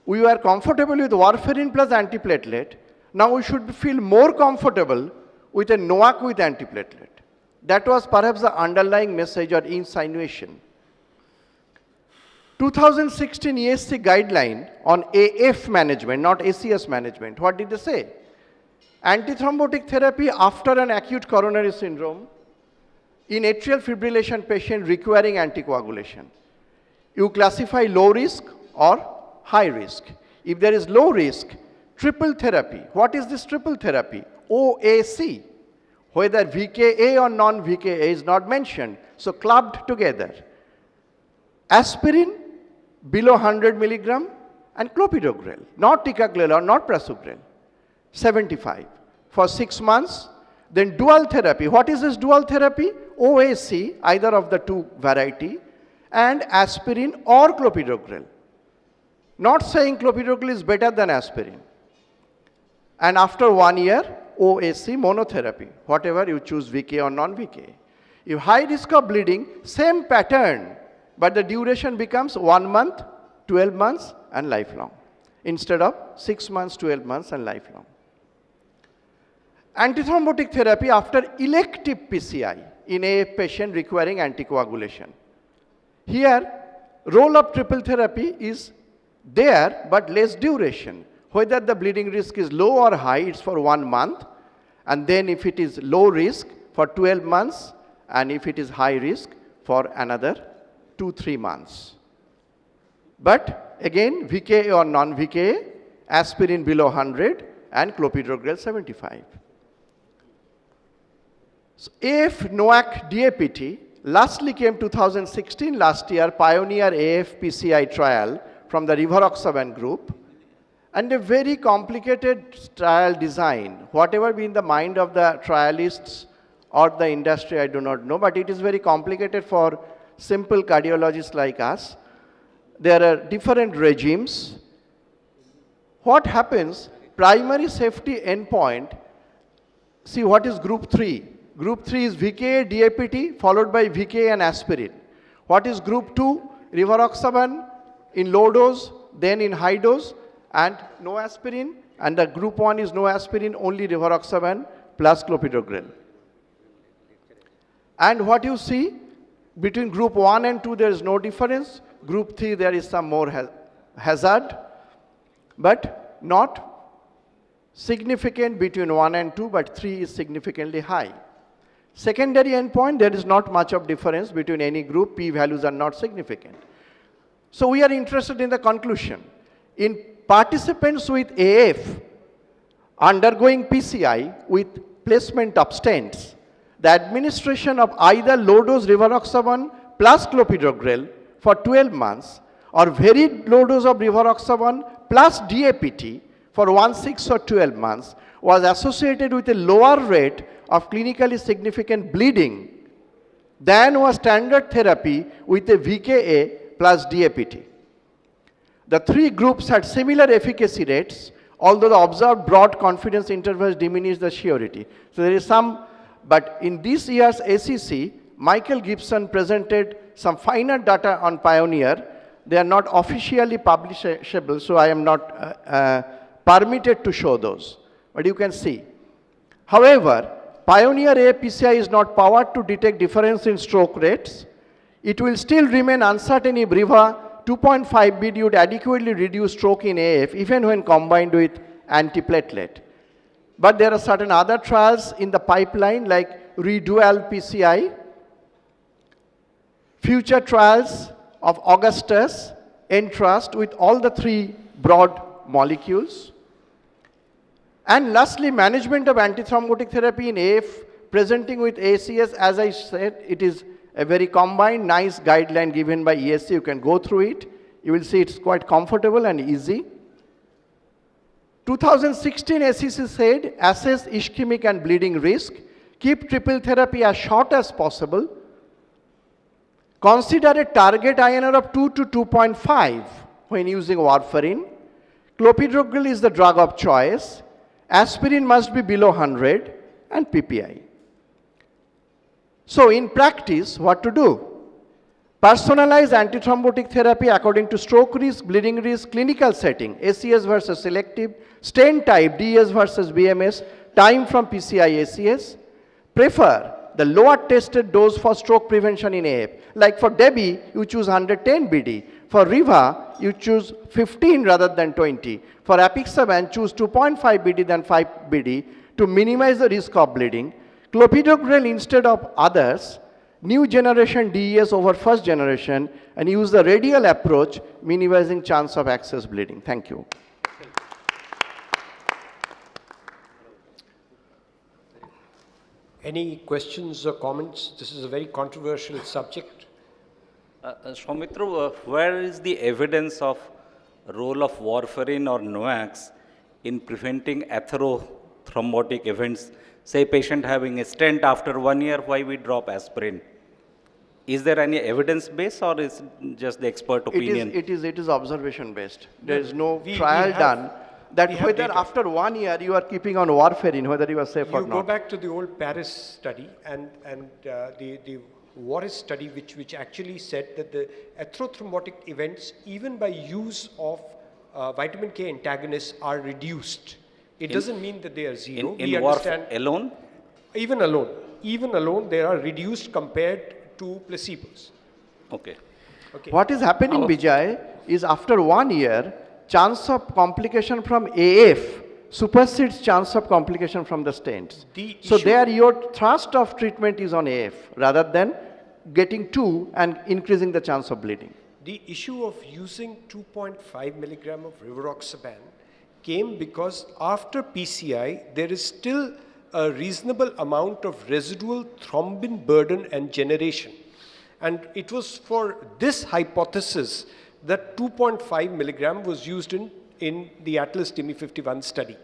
we were comfortable with warfarin plus antiplatelet. Now we should feel more comfortable with a NOAC with antiplatelet. That was perhaps the underlying message or insinuation. 2016 ESC guideline on AF management, not ACS management. What did they say? Antithrombotic therapy after an acute coronary syndrome in atrial fibrillation patient requiring anticoagulation. You classify low risk or high risk. If there is low risk, Triple therapy. What is this triple therapy? OAC. Whether VKA or non-VKA is not mentioned. So clubbed together. Aspirin below 100 milligram and clopidogrel. Not ticagrelor, not prasugrel. 75 for 6 months. Then dual therapy. What is this dual therapy? OAC, either of the two variety, and aspirin or clopidogrel. Not saying clopidogrel is better than aspirin. And after 1 year, OAC monotherapy, whatever you choose, VK or non-VK. If high risk of bleeding, same pattern, but the duration becomes 1 month, 12 months, and lifelong, instead of 6 months, 12 months, and lifelong. Antithrombotic therapy after elective PCI in a patient requiring anticoagulation. Here, role of triple therapy is there, but less duration. Whether the bleeding risk is low or high, it's for 1 month, and then if it is low risk, for 12 months, and if it is high risk, for another 2-3 months. But again, VKA or non-VKA, aspirin below 100, and clopidogrel 75. So AF NOAC DAPT lastly came 2016, last year, Pioneer AF PCI trial from the rivaroxaban group, and a very complicated trial design. Whatever be in the mind of the trialists or the industry, I do not know, but it is very complicated for simple cardiologists like us. There are different regimes. What happens? Primary safety endpoint, see what is group 3. Group 3 is VKA, DAPT, followed by VKA and aspirin. What is group 2? Rivaroxaban in low dose, then in high dose, and no aspirin. And the group 1 is no aspirin, only rivaroxaban plus clopidogrel. And what you see, between group 1 and 2 there is no difference. Group 3 there is some more hazard, but not significant between 1 and 2, but 3 is significantly high. Secondary endpoint, there is not much of difference between any group, p-values are not significant. So we are interested in the conclusion. In participants with AF undergoing PCI with placement of stents, the administration of either low-dose rivaroxaban plus clopidogrel for 12 months or very low dose of rivaroxaban plus DAPT for 1/6 or 12 months was associated with a lower rate of clinically significant bleeding than was standard therapy with a VKA plus DAPT. The 3 groups had similar efficacy rates, although the observed broad confidence intervals diminished the surety. So there is some, but in this year's ACC, Michael Gibson presented some finer data on Pioneer. They are not officially publishable, so I am not permitted to show those. But you can see. However, Pioneer APCI is not powered to detect difference in stroke rates. It will still remain uncertain if Riva 2.5 BD would adequately reduce stroke in AF even when combined with antiplatelet. But there are certain other trials in the pipeline like Redual PCI, future trials of Augustus, Entrust with all the 3 broad molecules. And lastly, management of antithrombotic therapy in AF presenting with ACS, as I said, it is a very combined, nice guideline given by ESC. You can go through it. You will see it's quite comfortable and easy. 2016 ACC said, assess ischemic and bleeding risk. Keep triple therapy as short as possible. Consider a target INR of 2 to 2.5 when using warfarin. Clopidogrel is the drug of choice. Aspirin must be below 100 and PPI. So in practice, what to do? Personalize antithrombotic therapy according to stroke risk, bleeding risk, clinical setting, ACS versus selective, stent type, DS versus BMS, time from PCI ACS. Prefer the lower tested dose for stroke prevention in AF. Like for Debbie, you choose 110 BD. For Riva, you choose 15 rather than 20. For Apixaban, choose 2.5 BD than 5 BD to minimize the risk of bleeding. Clopidogrel instead of others, new generation DES over first generation, and use the radial approach, minimizing chance of excess bleeding. Thank you. Any questions or comments? This is a very controversial subject. Soumitra, where is the evidence of role of warfarin or NOACs in preventing atherothrombotic events? Say patient having a stent, after 1 year, why we drop aspirin? Is there any evidence base or is it just the expert opinion? It is observation based. There is no trial done that whether data. after 1 year you are keeping on warfarin, whether you are safe or You not. go back to the old Paris study and the Warris study, which actually said that the atherothrombotic events, even by use of vitamin K antagonists, are reduced. It doesn't mean that they are zero. In warfarin alone? Even alone, they are reduced compared to placebos. Okay. What is happening, Vijay, is after 1 year, chance of complication from AF supersedes chance of complication from the stents. So there your thrust of treatment is on AF rather than getting 2 and increasing the chance of bleeding. The issue of using 2.5 milligram of rivaroxaban came because after PCI, there is still a reasonable amount of residual thrombin burden and generation. And it was for this hypothesis that 2.5 milligram was used in the Atlas DIMI 51 study.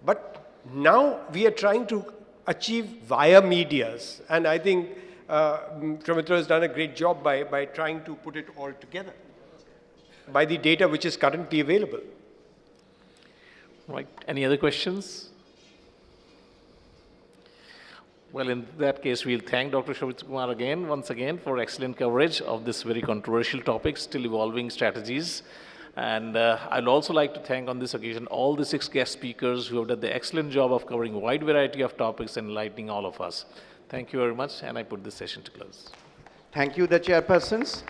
But now we are trying to achieve via medias. And I think Soumitra has done a great job by trying to put it all together by the data which is currently available. Right. Any other questions? Well, in that case, we'll thank Dr. Soumitra Kumar once again, for excellent coverage of this very controversial topic, still evolving strategies. And I'd also like to thank on this occasion all the 6 guest speakers who have done the excellent job of covering a wide variety of topics and enlightening all of us. Thank you very much, and I put this session to close. Thank you, the chairpersons.